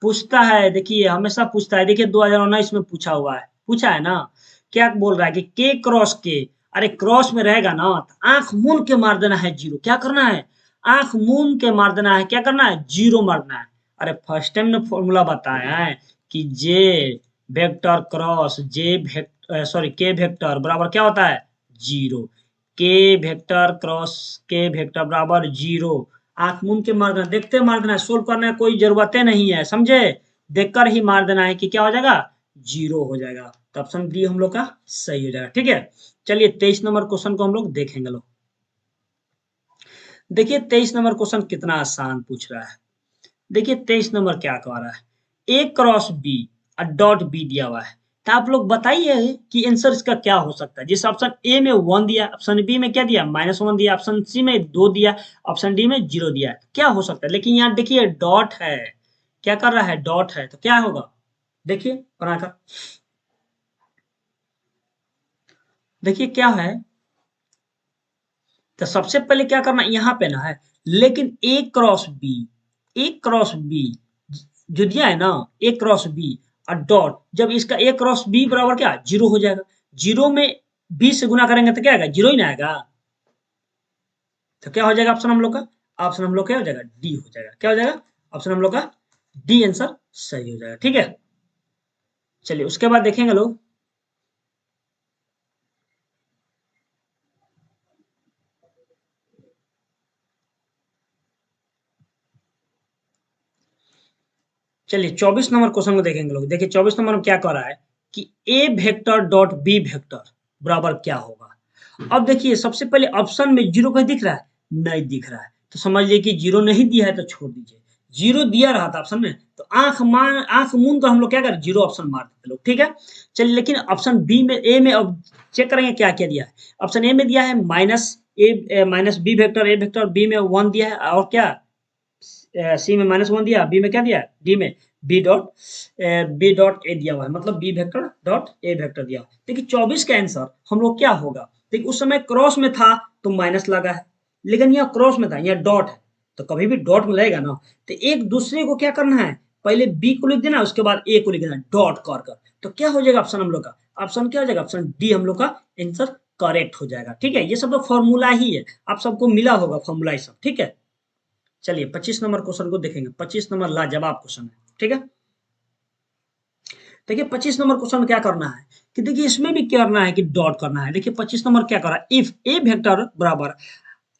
पूछता है, देखिए हमेशा पूछता है। देखिए 2019 में पूछा हुआ है, पूछा है ना। क्या बोल रहा है कि के क्रॉस के, अरे क्रॉस में रहेगा ना तो आंख मूंद के मार देना है जीरो। क्या करना है? आंख मूंद के मार देना है। क्या करना है? जीरो मारना है। अरे फर्स्ट टाइम ने फॉर्मूला बताया है कि जे वेक्टर क्रॉस जे वेक्टर, सॉरी के वेक्टर बराबर क्या होता है? जीरो। के वेक्टर क्रॉस के वेक्टर बराबर जीरो। आंख मूंद के मार देना, देखते मार देना है, सोल्व करने की कोई जरूरत नहीं है, समझे। देखकर ही मार देना है कि क्या हो जाएगा? जीरो हो जाएगा। तो ऑप्शन डी हम लोग का सही हो जाएगा, ठीक है। चलिए 23 नंबर क्वेश्चन को हम लोग देखेंगे। लोग देखिए 23 नंबर क्वेश्चन कितना आसान पूछ रहा है। देखिए 23 नंबर क्या कह रहा है, ए क्रॉस बी और डॉट बी दिया हुआ है। तो आप लोग बताइए कि आंसर इसका क्या हो सकता है। जिस ऑप्शन ए में 1 दिया, ऑप्शन बी में क्या दिया? -1 दिया, ऑप्शन सी में 2 दिया, ऑप्शन डी में 0 दिया, क्या हो सकता है? लेकिन यहाँ देखिए डॉट है, क्या कर रहा है? डॉट है, तो क्या होगा? देखिए बनाकर, देखिए क्या है। तो सबसे पहले क्या करना यहाँ पे ना है, लेकिन ए क्रॉस बी, ए क्रॉस बी जो दिया है ना, ए क्रॉस बी और डॉट, जब इसका ए क्रॉस बी बराबर क्या? जीरो हो जाएगा। जीरो में बी से गुना करेंगे तो क्या आएगा? जीरो ही ना आएगा। तो क्या हो जाएगा ऑप्शन हम लोग का? ऑप्शन हम लोग क्या हो जाएगा? डी हो जाएगा। क्या हो जाएगा? ऑप्शन हम लोग का डी आंसर सही हो जाएगा, ठीक है। चलिए उसके बाद देखेंगे लोग, चलिए 24 नंबर क्वेश्चन को देखेंगे लोग। देखिए 24 नंबर में क्या कह रहा है कि A vector dot B vector बराबर क्या होगा। अब देखिए सबसे पहले ऑप्शन में जीरो कहीं दिख रहा है? नहीं दिख रहा है, तो समझ लीजिए कि जीरो नहीं दिया है तो छोड़ दीजिए। जीरो दिया रहा था ऑप्शन में तो आंख मूंद कर हम लोग क्या करें? जीरो ऑप्शन मार देते लोग, ठीक है। चलिए लेकिन ऑप्शन बी में, ए में अब चेक करेंगे क्या क्या दिया है। ऑप्शन ए में दिया है माइनस बी वेक्टर, ए वेक्टर, बी में 1 दिया है, और क्या सी में -1 दिया, बी में क्या दिया? डी में बी डॉट ए दिया हुआ है, मतलब B vector dot A vector दिया। देखिए 24 का आंसर हम लोग क्या होगा। देखिए उस समय क्रॉस में था तो माइनस लगा है, लेकिन यहाँ क्रॉस में था, यहाँ डॉट है, तो कभी भी डॉट में लगेगा ना तो एक दूसरे को क्या करना है, पहले बी को लिख देना, उसके बाद ए को लिख देना डॉट कर। तो क्या हो जाएगा ऑप्शन हम लोग का? ऑप्शन क्या हो जाएगा? ऑप्शन डी हम लोग का आंसर करेक्ट हो जाएगा, ठीक है। ये सब तो फॉर्मूला ही है, आप सबको मिला होगा फॉर्मूला, ये सब ठीक है। चलिए 25 नंबर क्वेश्चन को देखेंगे। 25 नंबर लाजवाब क्वेश्चन है, ठीक है। देखिए 25 नंबर क्वेश्चन में क्या करना है कि देखिए इसमें भी क्या करना है कि डॉट करना है। देखिए 25 नंबर क्या कर रहा है, इफ ए वेक्टर बराबर,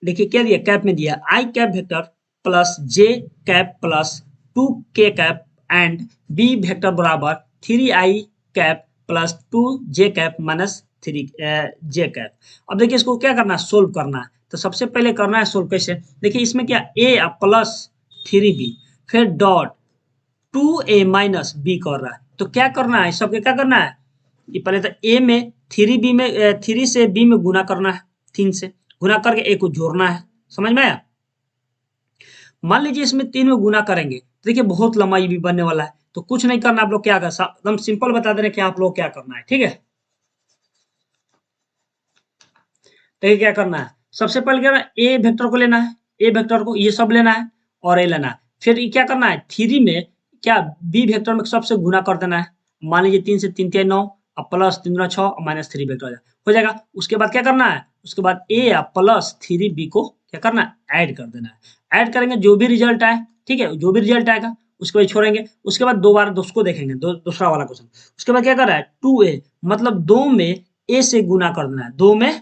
देखिए क्या दिया? कैप में दिया आई कैप वेक्टर प्लस जे कैप प्लस 2 के कैप एंड बी वेक्टर बराबर 3 आई कैप प्लस 2 जे कैप माइनस 3 जे कैप। अब देखिए इसको क्या करना है? सोल्व करना है। तो सबसे पहले करना है सोल्व कैसे? देखिए इसमें क्या ए प्लस 3 बी, फिर डॉट 2 ए माइनस बी कर रहा है, तो क्या करना है? सबके क्या करना है कि पहले तो ए में 3 बी में 3 से बी में गुना करना है, 3 से गुना करके ए को जोड़ना है। समझ में आया? मान लीजिए इसमें 3 में गुना करेंगे तो देखिए बहुत लंबा ये भी बनने वाला है, तो कुछ नहीं करना। आप लोग क्या कर, एकदम सिंपल बता दे रहे कि आप लोग क्या करना है, ठीक है। देखिए क्या करना है, सबसे पहले क्या है, ए वेक्टर को लेना है, ए वेक्टर को ये सब लेना है और ए लेना है। फिर ये क्या करना है, 3 में क्या बी वेक्टर में सबसे गुना कर देना है। मान लीजिए 3 से 3 × 9 और प्लस 3 × 6 और -3 वेक्टर हो जाएगा। उसके बाद क्या करना है, उसके बाद ए प्लस 3 बी को क्या करना है, ऐड कर देना है। ऐड करेंगे जो भी रिजल्ट आए, ठीक है, जो भी रिजल्ट आएगा उसको बाद छोड़ेंगे। उसके बाद दो बार उसको देखेंगे, दूसरा वाला क्वेश्चन। उसके बाद क्या कर रहा है, 2a मतलब 2 में ए से गुना कर देना है, 2 में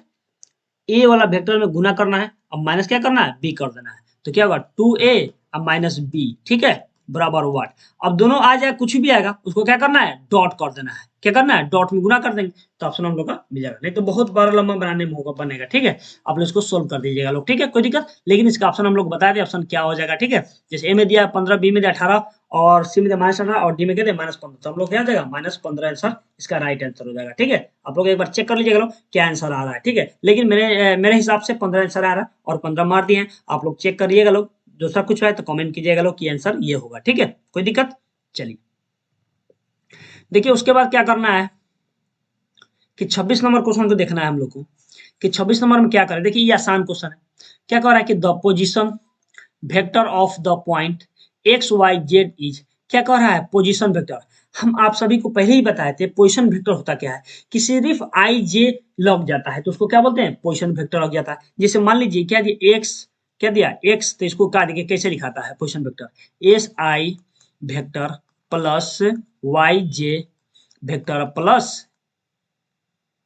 ए वाला वेक्टर में गुना करना है और माइनस क्या करना है, बी कर देना है। तो क्या होगा 2a और माइनस बी, ठीक है, बराबर व्हाट। अब दोनों आ जाए, कुछ भी आएगा उसको क्या करना है, डॉट कर देना है। क्या करना है, डॉट में गुना कर देंगे तो ऑप्शन हम लोग का मिल जाएगा। नहीं तो बहुत बड़ा लंबा बनाने में होगा, बनेगा, ठीक है। आप लोग इसको सोल्व कर दीजिएगा लोग, ठीक है, कोई दिक्कत। लेकिन इसका ऑप्शन हम लोग बता दें ऑप्शन क्या हो जाएगा, ठीक है। जैसे ए में दिया 15, बी में दिया 18 और सी में -18 और डी में क्या दिया -15, तो हम लोग क्या हो जाएगा -15 आंसर इसका राइट आंसर हो जाएगा। ठीक है, आप लोग एक बार चेक कर लीजिएगा लोग क्या आंसर आ रहा है। ठीक है, लेकिन मेरे हिसाब से 15 आंसर आ रहा है और 15 मार दिए हैं। आप लोग चेक करिएगा लोग, दूसरा कुछ है तो कमेंट कीजिएगा लोग कि आंसर ये होगा। ठीक है, कोई दिक्कत? चलिए देखिए उसके बाद क्या करना है कि 26 नंबर क्वेश्चन को देखना है हम लोग को कि 26 नंबर में क्या करें। देखिए ये आसान क्वेश्चन है। क्या कह रहा है कि the position vector of the point X Y Z is, क्या कह रहा है पोजीशन वेक्टर। हम आप सभी को पहले ही बताए थे पोजीशन वेक्टर होता क्या है कि सिर्फ आई जे लग जाता है तो उसको क्या बोलते हैं पोजीशन वेक्टर लग जाता है। जैसे मान लीजिए क्या दिया एक्स, क्या दिया एक्स, तो इसको क्या देखिए कैसे लिखाता है position vector X I vector plus Y J vector plus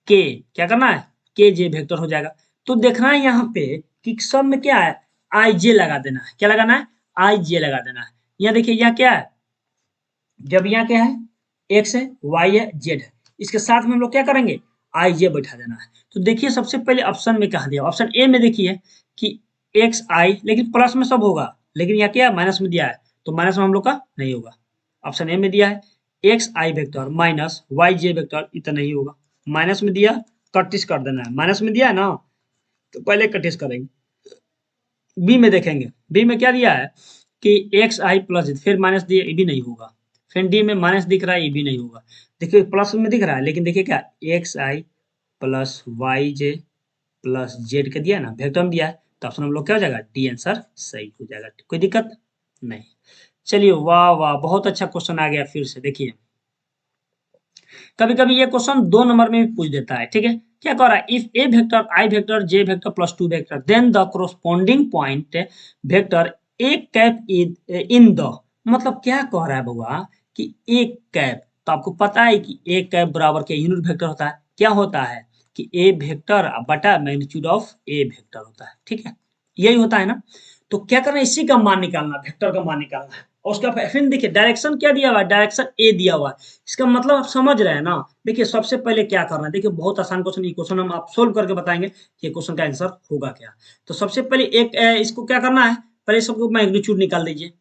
K, क्या करना है के जे वेक्टर हो जाएगा। तो देखना है यहाँ पे कि सब में क्या है आई जे लगा देना है। क्या लगाना है आई जे लगा देना है। यहाँ देखिए यहाँ क्या है, जब यहाँ क्या है एक्स है वाई है जेड है, इसके साथ में हम लोग क्या करेंगे आई जे बैठा देना है। तो देखिए सबसे पहले ऑप्शन में कहा दिया, ऑप्शन ए में देखिए कि एक्स आई, लेकिन प्लस में सब होगा, लेकिन यहाँ क्या माइनस में दिया है तो माइनस में हम लोग का नहीं होगा। ऑप्शन ए में दिया है x I vector minus Y J vector, इतना नहीं होगा। माइनस में दिया कटिस कर देना है, माइनस में दिया है ना तो पहले कटिस करेंगे। बी में देखेंगे, बी में क्या दिया है कि एक्स आई प्लस, फिर माइनस दिया, ये भी नहीं होगा। फिर डी में माइनस दिख रहा है, ये भी नहीं होगा। देखिए प्लस में दिख रहा है, लेकिन देखिए क्या एक्स आई प्लस वाई जे प्लस जेड का दिया ना वेक्टर में दिया है, तो ऑप्शन हम लोग क्या हो जाएगा डी आंसर सही हो जाएगा। कोई दिक्कत नहीं। चलिए वाह वाह बहुत अच्छा क्वेश्चन आ गया फिर से। देखिए कभी कभी ये क्वेश्चन 2 नंबर में भी पूछ देता है। ठीक है, क्या कह रहा है if A vector I vector J vector plus 2 vector then the corresponding point vector A cap in the, मतलब क्या कह रहा है बउआ कि एक कैप, तो आपको पता है कि ए कैप बराबर के यूनिट वेक्टर होता है। क्या होता है कि ए वेक्टर बटा मैग्नीट्यूड ऑफ ए वेक्टर होता है। ठीक है, यही होता है ना। तो क्या करना है इसी का मान निकालना, वेक्टर का मान निकालना है। और उसका फिर देखिए डायरेक्शन क्या दिया हुआ है, डायरेक्शन ए दिया हुआ है। इसका मतलब आप समझ रहे हैं ना। देखिए सबसे पहले क्या करना है, देखिए बहुत आसान क्वेश्चन, ये क्वेश्चन हम आप सोल्व करके बताएंगे कि क्वेश्चन का आंसर होगा क्या। तो सबसे पहले एक इसको क्या करना है, पहले सबको मैग्नीट्यूड निकाल दीजिए।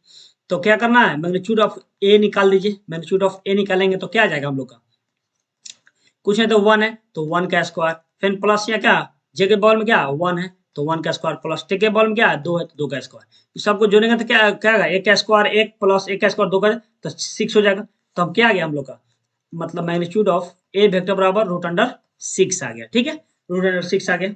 तो क्या करना है मैग्नीट्यूड ऑफ ए निकाल दीजिए, मैग्नीट्यूड ऑफ ए निकालेंगे तो क्या आ जाएगा हम लोग का, कुछ है तो 1 है तो 1 का स्क्वायर, फिर प्लस या क्या जे के बॉल में क्या 1 है तो 1 का स्क्वायर, प्लस टे के बॉल में क्या है 2 है तो 2 का स्क्वायर। सबको जोड़ेंगे तो क्या क्या आएगा एक का स्क्वायर एक प्लस एक का स्क्वायर 2 का तो 6 हो जाएगा। तो हम क्या आ गया हम लोग का मतलब मैग्नीट्यूड ऑफ ए वेक्टर बराबर √6 आ गया। ठीक है, √6 आ गया।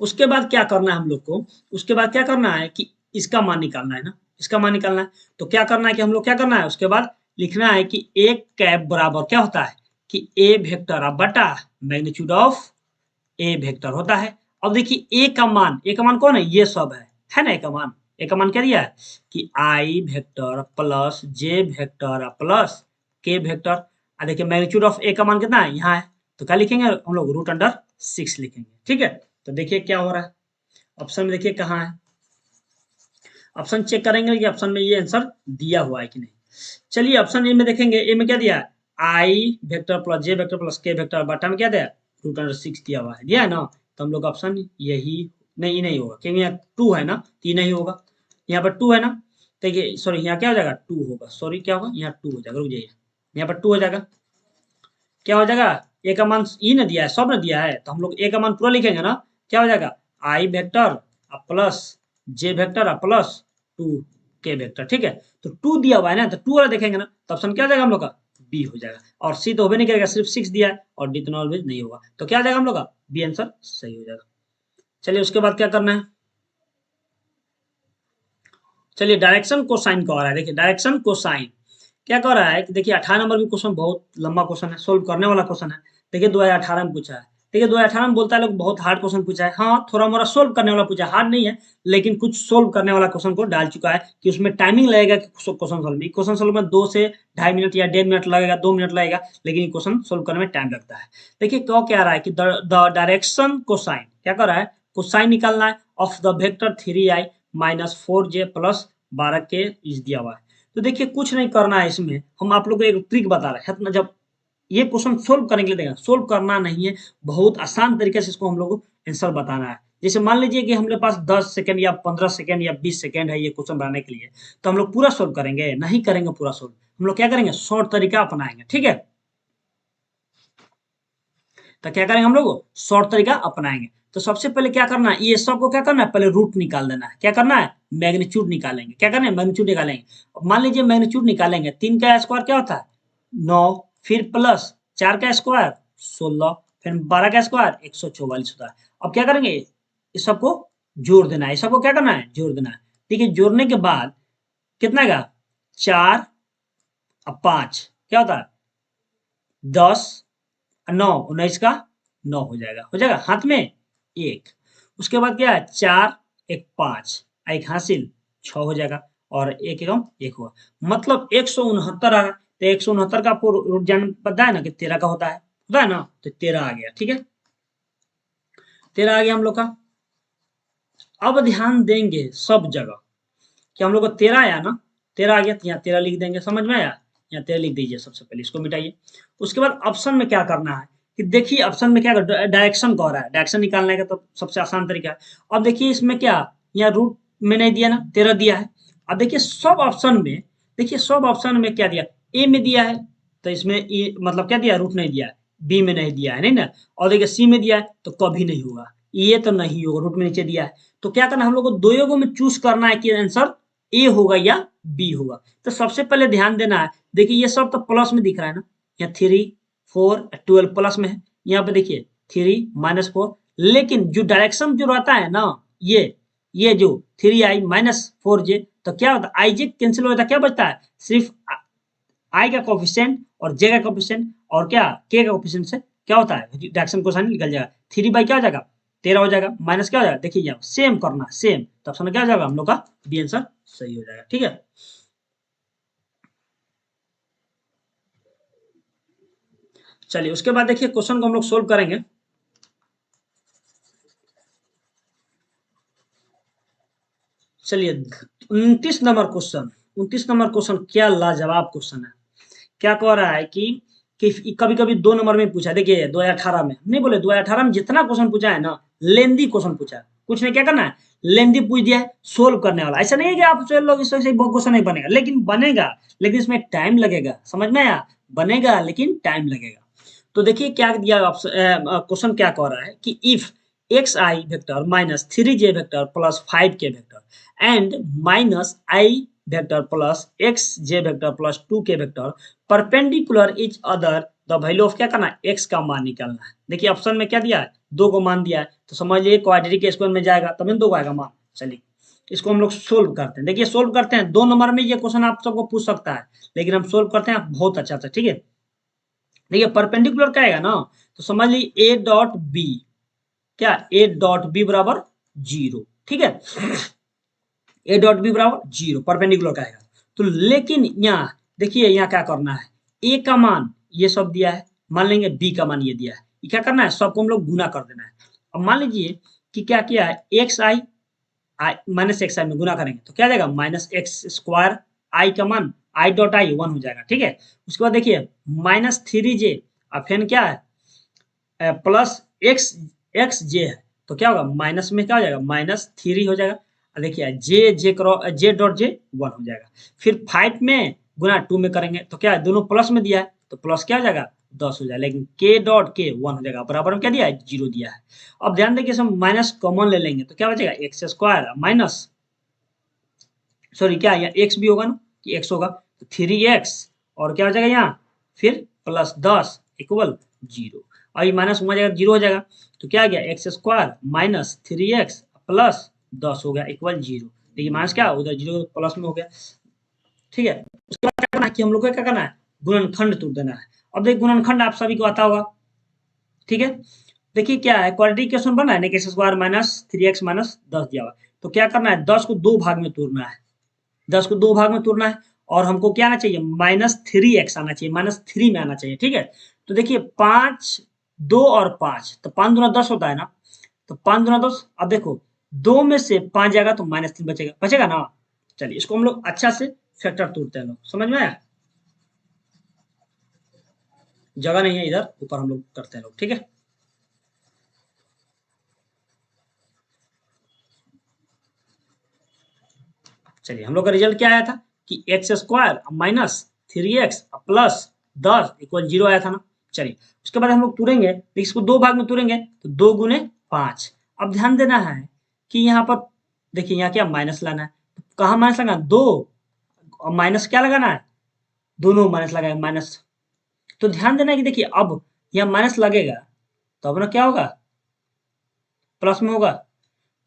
उसके बाद क्या करना है हम लोग को, उसके बाद क्या करना है कि इसका मान निकालना है ना, इसका मान निकालना है। तो क्या करना है कि हम लोग क्या करना है उसके बाद लिखना है कि एक कैप बराबर क्या होता है कि ए वेक्टर बटा मैग्नीट्यूड ऑफ ए वेक्टर होता है। अब देखिए ए का मान कौन है ये सब है ना। ए का मान क्या दिया है कि आई vector plus J vector plus के वेक्टर। देखिए मैग्नीट्यूड ऑफ ए का मान कितना है यहाँ है, तो क्या लिखेंगे हम लोग √6 लिखेंगे। ठीक है, तो देखिए क्या हो रहा है ऑप्शन में, देखिए कहाँ है ऑप्शन चेक करेंगे कि ऑप्शन में ये आंसर दिया हुआ है कि नहीं। चलिए ऑप्शन ए में देखेंगे, ए में क्या दिया है आई vector plus J vector plus के वेक्टर बटा में क्या दिया √6 दिया हुआ है, दिया है ना। तो हम लोग ऑप्शन यही नहीं होगा क्योंकि यहाँ 2 है ना तो ये नहीं होगा। यहाँ पर 2 है ना, देखिए सॉरी यहाँ क्या हो जाएगा 2 होगा, सॉरी क्या होगा यहाँ 2 हो जाएगा, रुक जाइए यहाँ पर 2 हो जाएगा। क्या हो जाएगा ए का मान ई ने दिया है सब ने दिया है तो हम लोग ए का मान पूरा लिखेंगे ना। क्या हो जाएगा आई vector plus J vector plus 2 के वेक्टर। ठीक है, तो 2 दिया हुआ है ना तो 2 वाला देखेंगे ना तो ऑप्शन क्या हो जाएगा हम लोग का बी हो जाएगा। और सी तो होबे नहीं करेगा, सिर्फ 6 दिया है और डी तो ऑलवेज नहीं होगा, तो क्या आ जाएगा हम लोग का बी आंसर सही हो जाएगा। चलिए उसके बाद क्या करना है, चलिए डायरेक्शन को साइन कह रहा है। देखिए डायरेक्शन को साइन क्या कह रहा है कि देखिए 18 नंबर भी क्वेश्चन बहुत लंबा क्वेश्चन है, सोल्व करने वाला क्वेश्चन है। देखिए 2018 में पूछा है। देखिए 2018 में बोलता है लोग बहुत हार्ड क्वेश्चन पूछा है, हाँ थोड़ा मोड़ा सोल्व करने वाला पूछा है, हार्ड नहीं है लेकिन कुछ सोल्व करने वाला क्वेश्चन को डाल चुका है कि उसमें टाइमिंग लगेगा कि क्वेश्चन सोल्व में, क्वेश्चन सोल्व में 2 से 2.5 मिनट या 1.5 मिनट लगेगा, 2 मिनट लगेगा, लेकिन क्वेश्चन सोल्व करने में टाइम लगता है। देखिए क्या रहा है कि द डायरेक्शन को साइन क्या कर रहा है को साइन निकालना है of the vector 3i minus 4j plus 12 के इस दिया हुआ है। तो देखिए कुछ नहीं करना है इसमें, हम आप लोग को एक ट्रिक बता रहे हैं। जब ये क्वेश्चन सोल्व करने के लिए देगा, सोल्व करना नहीं है, बहुत आसान तरीके से इसको हम लोग को आंसर बताना है। जैसे मान लीजिए कि हमारे पास 10 सेकंड या 15 सेकंड या 20 सेकंड है ये क्वेश्चन बनाने के लिए, तो हम लोग पूरा सोल्व करेंगे? नहीं करेंगे पूरा सोल्व। हम लोग क्या करेंगे? शॉर्ट तरीका अपनाएंगे, ठीक है। तो क्या करेंगे हम लोग? शॉर्ट तरीका अपनाएंगे। तो सबसे पहले क्या करना है, ये सबको क्या करना है, पहले रूट निकाल देना है। क्या करना है? मैग्नीट्यूड निकालेंगे। क्या करना है? मैग्नीट्यूड निकालेंगे। मान लीजिए मैग्नीट्यूड निकालेंगे, 3 का स्क्वायर क्या होता है? 9, फिर प्लस 4 का स्क्वायर 16, फिर 12 का स्क्वायर 144 होता है। अब क्या करेंगे? इस सबको जोड़ देना है। सबको क्या करना है? जोड़ देना है। ठीक है, जोड़ने के बाद कितना का? 4 और 5 क्या होता है? 10, 9, 19 का 9 हो जाएगा हाथ में एक। उसके बाद क्या है? 4, एक 5, एक हासिल 6 हो जाएगा, और एक एकम एक हुआ, मतलब 169 आ रहा है। तो 169 का आपको रूट जान पता है ना कि 13 का होता है ना, तो 13 आ गया। ठीक है, 13 आ गया हम लोग का। अब ध्यान देंगे सब जगह कि हम लोग को 13 आया ना, 13 आ गया, तो यहाँ 13 लिख देंगे। समझ में आया? यहाँ 13 लिख दीजिए। सबसे पहले इसको मिटाइए। उसके बाद ऑप्शन में क्या करना है कि देखिए, ऑप्शन में क्या डायरेक्शन कह रहा है, डायरेक्शन निकालने का तो सबसे आसान तरीका है। अब देखिए इसमें क्या, यहाँ रूट में नहीं दिया ना, 13 दिया है। अब देखिए सब ऑप्शन में, देखिए सब ऑप्शन में क्या दिया, ए में दिया है, तो इसमें ए मतलब क्या दिया, रूट नहीं दिया है। बी में नहीं दिया है, नहीं ना। और देखिए सी में दिया है, तो कभी नहीं होगा, ये तो नहीं होगा, रूट में नीचे दिया है। तो क्या करना है, हम लोग को दोनों में चूज करना है कि आंसर ए होगा या बी होगा। तो सबसे पहले ध्यान देना है, देखिए ये सब तो प्लस में दिख रहा है ना, यहाँ 3, 4, 12 प्लस में है। यहाँ पे देखिए 3, -4, लेकिन जो डायरेक्शन जो रहता है ना, ये जो 3i -4j, तो क्या होता है, आई जे कैंसिल हो जाता है, क्या बचता है? सिर्फ आई का कोफिशिएंट और जे का कोफिशिएंट और क्या के का कोफिशिएंट से क्या होता है, डायरेक्शन कोसाइन निकल जाएगा। 3 बाई क्या हो जाएगा? 13 हो जाएगा, माइनस क्या हो जाएगा? देखिए यहाँ सेम करना, सेम, तो ऑप्शन क्या हो जाएगा हम लोग का? बी आंसर सही हो जाएगा। ठीक है, चलिए उसके बाद देखिए क्वेश्चन को हम लोग सोल्व करेंगे। चलिए 29 नंबर क्वेश्चन क्या लाजवाब क्वेश्चन है। क्या कह रहा है कि कभी कभी 2 नंबर में पूछा है। देखिए 2018 में, नहीं बोले 2018 में जितना क्वेश्चन पूछा है ना, लेंदी क्वेश्चन पूछा है। कुछ नहीं, क्या करना है, लेंदी पूछ दिया है, सोल्व करने वाला। ऐसा नहीं है कि आप लोग इससे बहुत क्वेश्चन नहीं बनेगा, लेकिन बनेगा, लेकिन इसमें टाइम लगेगा। समझ में आया? बनेगा लेकिन टाइम लगेगा। तो देखिए क्या दिया क्वेश्चन, क्या कह रहा है कि if x I vector -3j vector plus 5k vector and -i vector plus x J vector plus 2k vector perpendicular each other, the value of क्या करना है, एक्स का मान निकालना है। देखिए ऑप्शन में क्या दिया है, 2 को मान दिया है, तो समझ लीजिए क्वाड्रेटिक स्क्वायर में जाएगा तब 2 को आएगा मान। चलिए इसको हम लोग सोल्व करते हैं। देखिए सोल्व करते हैं, 2 नंबर में ये क्वेश्चन आप सबको पूछ सकता है, लेकिन हम सोल्व करते हैं बहुत अच्छा से। ठीक है, देखिए परपेंडिकुलर क्या आएगा ना, तो समझ लीजिए ए डॉट बी, क्या ए डॉट बी बराबर 0। ठीक है, ए डॉट बी बराबर 0 परपेंडिकुलर का आएगा। तो लेकिन यहाँ देखिए, यहाँ क्या करना है, ए का मान ये सब दिया है, मान लेंगे बी का मान ये दिया है, ये क्या करना है, सबको हम लोग गुना कर देना है। अब मान लीजिए कि क्या किया है, एक्स आई माइनस एक्स आई में गुना करेंगे तो क्या जाएगा, -x² आई का मान आई डॉट आई 1 हो जाएगा। ठीक है, उसके बाद देखिए -3j और फिर क्या है, प्लस एक्स एक्स जे है, तो क्या होगा, माइनस में क्या हो जाएगा, -3 हो जाएगा। और देखिए जे डॉट जे 1 हो जाएगा। फिर 5 में गुना 2 में करेंगे तो क्या है, दोनों प्लस में दिया है, तो प्लस क्या हो जाएगा, 10 हो जाएगा। लेकिन के डॉट के 1 हो जाएगा, बराबर में क्या दिया है, 0 दिया है। अब ध्यान देखिए, हम माइनस कॉमन ले लेंगे तो क्या बचेगा, x² माइनस, सॉरी क्या यहाँ एक्स भी होगा ना, कि एक्स होगा, तो 3x और क्या हो जाएगा यहाँ, फिर +10 इक्वल 0। और ये माइनस हो जाएगा, 0 हो जाएगा, तो क्या आ गया, x² माइनस 3x प्लस 10 हो गया इक्वल 0। देखिए माइनस क्या, उधर 0 प्लस में हो गया। ठीक है, उसके बाद क्या करना है कि हम लोग को क्या करना है, गुणनखंड तोड़ देना है। अब देखिए गुणनखंड आप सभी को आता होगा। ठीक है, देखिए क्या है, क्वाड्रेटिक इक्वेशन बना है ना, x² माइनस 3x माइनस 10 दिया हुआ है। तो क्या करना है, 10 को 2 भाग में तोड़ना है, 10 को 2 भाग में तोड़ना है, और हमको क्या आना चाहिए, -3x आना चाहिए, -3 में आना चाहिए। ठीक है, तो देखिए 5, 2 और 5, तो 5 दूना 10 होता है ना, तो 5 दूना 10। अब देखो 2 में से 5 जाएगा तो -3 बचेगा, बचेगा ना। चलिए इसको हम लोग अच्छा से फैक्टर तोड़ते हैं लोग, समझ में आया? जगह नहीं है इधर, ऊपर हम लोग करते हैं लोग। ठीक है, चलिए हम लोग का रिजल्ट क्या आया था कि x square minus 3x plus 10 equal 0 आया था ना। चलिए उसके बाद हम लोग तुरेंगे, इसको दो भाग में तुरेंगे तो 2 गुने 5। अब ध्यान देना है कि यहाँ पर देखिए यहाँ क्या माइनस लाना है, तो कहाँ माइनस लगाना, 2 और माइनस क्या लगाना है, दोनों माइनस लगाएंगे माइनस। तो ध्यान देना है कि देखिए अब यहाँ माइनस लगेगा तो अब ना क्या होगा, प्लस में होगा।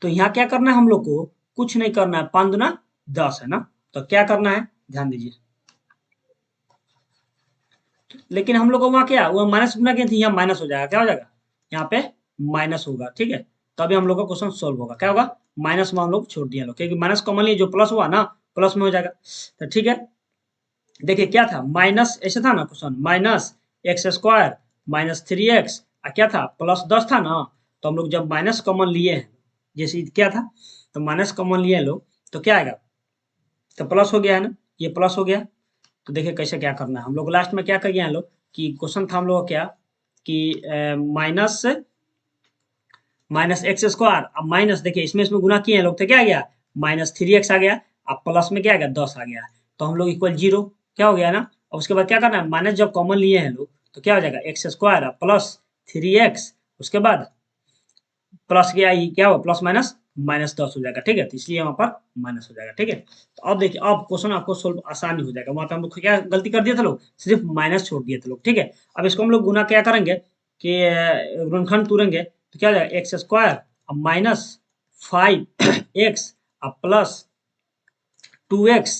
तो यहाँ क्या करना है हम लोग को, कुछ नहीं करना है, 5 दूना 10 है ना। तो क्या करना है ध्यान दीजिए, लेकिन हम लोग को वहाँ क्या वो माइनस गुना किए थे, यहाँ माइनस हो जाएगा, क्या हो जाएगा यहाँ पे माइनस होगा, ठीक है। तभी हम लोग का क्वेश्चन सोल्व होगा, क्या होगा माइनस में हम लोग छोड़ दिए लोग, क्योंकि माइनस कॉमन लिए जो प्लस हुआ ना प्लस में हो जाएगा। तो ठीक है, देखिए क्या था माइनस ऐसे था ना question, minus x square minus 3x क्या था प्लस 10 था ना। तो हम लोग जब माइनस कॉमन लिए हैं, जैसे क्या था तो माइनस कॉमन लिए लोग तो क्या आएगा, तो प्लस हो गया है ना, ये प्लस हो गया। तो देखिए कैसे क्या करना है, हम लोग लास्ट में क्या कर गए हैं लोग कि क्वेश्चन था हम लोग का क्या कि माइनस माइनस एक्स स्क्वायर, अब माइनस देखिए इसमें इसमें गुना किए हैं लोग तो क्या आ गया माइनस 3x आ गया, अब प्लस में क्या आ गया 10 आ गया, तो हम लोग इक्वल 0 क्या हो गया ना। और उसके बाद क्या करना है, माइनस जब कॉमन लिए हैं लोग तो क्या हो जाएगा एक्स स्क्वायर प्लस 3x, उसके बाद प्लस क्या ही क्या हो प्लस माइनस माइनस 10 हो जाएगा, ठीक है। तो इसलिए वहां पर माइनस हो जाएगा, ठीक है। तो अब देखिए अब क्वेश्चन आपको सोल्व आसानी हो जाएगा, वहां पे हम लोग क्या गलती कर दिए थे लोग, सिर्फ माइनस छोड़ दिए थे लोग, ठीक है। अब इसको हम लोग गुना क्या करेंगे कि गुणनखंड तुरेंगे तो क्या हो जाएगा x square minus 5x plus 2x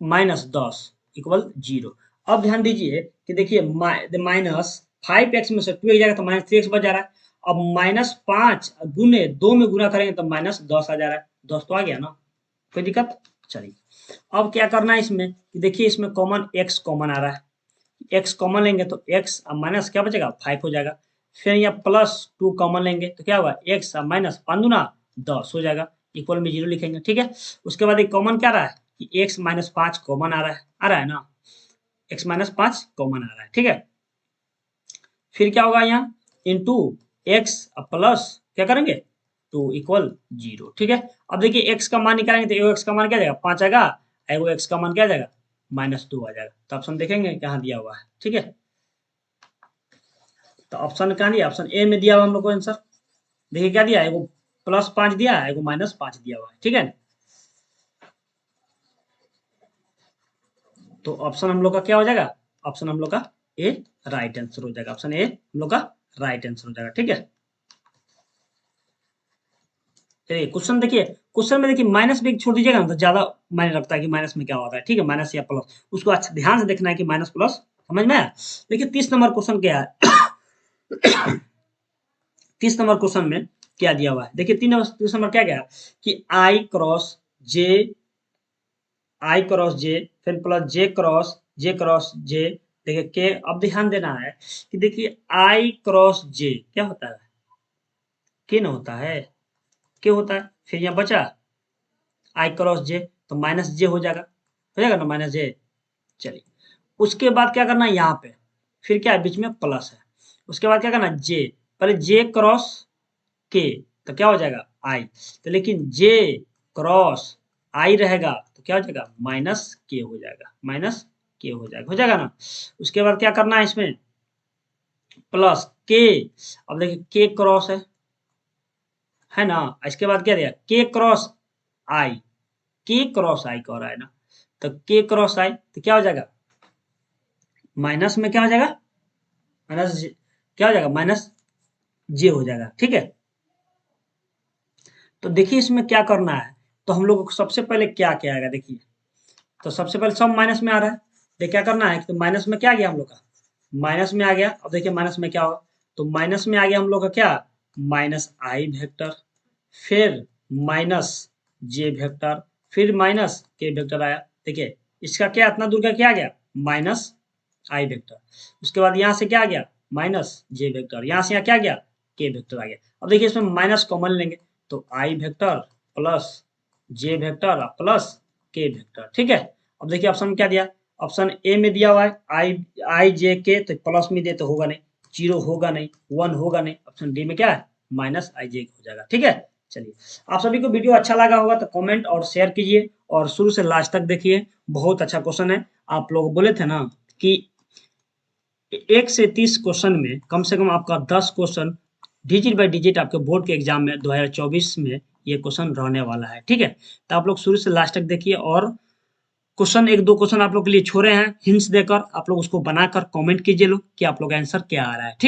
minus 10 equal 0। अब ध्यान दीजिए कि देखिए माइनस 5x में से 2 जाएगा तो माइनस 3x बच जा रहा है। अब माइनस 5 गुने 2 में गुना करेंगे तो माइनस 10 आ जा रहा है, 10 तो आ गया ना, कोई दिक्कत। चलिए अब क्या करना है इसमें कि देखिए इसमें कॉमन x कॉमन आ रहा है, x कॉमन लेंगे तो x माइनस क्या बचेगा 5 हो जाएगा। फिर यहाँ प्लस 2 कॉमन लेंगे तो क्या होगा x माइनस 5 दूना 10 हो जाएगा, इक्वल में 0 लिखेंगे, ठीक है। उसके बाद एक कॉमन क्या आ रहा है कि x माइनस 5 कॉमन आ रहा है ना, x माइनस 5 कॉमन आ रहा है, ठीक है। फिर क्या होगा यहाँ इंटू एक्स प्लस क्या करेंगे 2 इक्वल 0, ठीक है। अब देखिए x का मान निकालेंगे तो एगो x का मान क्या आ जाएगा 5 आएगा, एगो x का मान क्या आ जाएगा माइनस 2 आ जाएगा। तो ऑप्शन देखेंगे कहाँ दिया हुआ है, ठीक है। तो ऑप्शन कहाँ दिया, ऑप्शन ए में दिया हुआ हम लोग को आंसर। देखिए क्या दिया, एगो प्लस 5 दिया है, एगो माइनस 5 दिया हुआ है, ठीक है। तो ऑप्शन हम लोग का क्या हो जाएगा, ऑप्शन हम लोग का ए राइट आंसर हो जाएगा, ऑप्शन ए हम लोग का राइट आंसर हो जाएगा, ठीक है। चलिए क्वेश्चन देखिए, क्वेश्चन में देखिए माइनस भी छोड़ दीजिएगा ना तो ज्यादा मायने रखता है कि माइनस में क्या होता है, ठीक है। माइनस या प्लस उसको अच्छा ध्यान से देखना है कि माइनस प्लस, समझ में आया। देखिए 30 नंबर क्वेश्चन क्या है 30 नंबर क्वेश्चन में क्या दिया हुआ है, देखिए 30 नंबर क्या गया कि जे आई क्रॉस जे फिर प्लस जे क्रॉस जे। देखिए के अब ध्यान देना है कि देखिए आई क्रॉस जे क्या होता है, के न होता है, के होता है। फिर यहाँ बचा आई क्रॉस जे तो माइनस जे हो जाएगा ना माइनस जे। चलिए उसके बाद क्या करना है यहाँ पे, फिर क्या है बीच में प्लस है, उसके बाद क्या करना है जे, पहले जे क्रॉस के तो क्या हो जाएगा आई, तो लेकिन जे क्रॉस आई रहेगा तो क्या हो जाएगा माइनस के हो जाएगा, माइनस के हो जाएगा ना। उसके बाद क्या करना है इसमें प्लस के, अब देखिए है ना। इसके बाद क्या दिया के क्रॉस आई, के क्रॉस आई कह रहा है ना, तो के क्रॉस आई तो क्या हो जाएगा माइनस में क्या हो जाएगा माइनस क्या हो जाएगा माइनस जे हो जाएगा, ठीक है। तो देखिए इसमें क्या करना है, तो हम लोग को सबसे पहले क्या क्या आएगा देखिए, तो सबसे पहले सब माइनस में आ रहा है, देखिए क्या करना है तो माइनस में क्या आ गया हम लोग का माइनस में आ गया। अब देखिए माइनस में क्या होगा, तो माइनस में आ गया हम लोग का क्या माइनस आई वेक्टर, फिर माइनस जे वेक्टर, फिर माइनस के वेक्टर आया। देखिए इसका क्या इतना दूर का क्या आ गया माइनस आई वेक्टर, उसके बाद यहाँ से क्या आ गया माइनस जे वेक्टर, यहाँ से यहाँ क्या आ गया के वेक्टर आ गया। अब देखिए इसमें माइनस कॉमन लेंगे तो आई vector plus J vector plus के वेक्टर, ठीक है। अब देखिए ऑप्शन में क्या दिया, ऑप्शन ए में दिया हुआ है आई आई जे के, तो प्लस में दे तो होगा नहीं, जीरो होगा नहीं, वन होगा नहीं, ऑप्शन डी में क्या है माइनस आई जे हो जाएगा, ठीक है। चलिए, आप सभी को वीडियो अच्छा लगा होगा तो कमेंट और शेयर कीजिए और शुरू से लास्ट तक देखिए, बहुत अच्छा क्वेश्चन है। आप लोग बोले थे ना कि 1 से 30 क्वेश्चन में कम से कम आपका 10 क्वेश्चन डिजिट बाय डिजिट आपके बोर्ड के एग्जाम में 2024 में ये क्वेश्चन रहने वाला है, ठीक है? तो आप लोग शुरू से लास्ट तक देखिए और क्वेश्चन 1-2 क्वेश्चन आप लोग के लिए छोड़े हैं हिंट्स देकर, आप लोग उसको बनाकर कमेंट कीजिए लोग कि आप लोग का आंसर क्या आ रहा है, ठीक?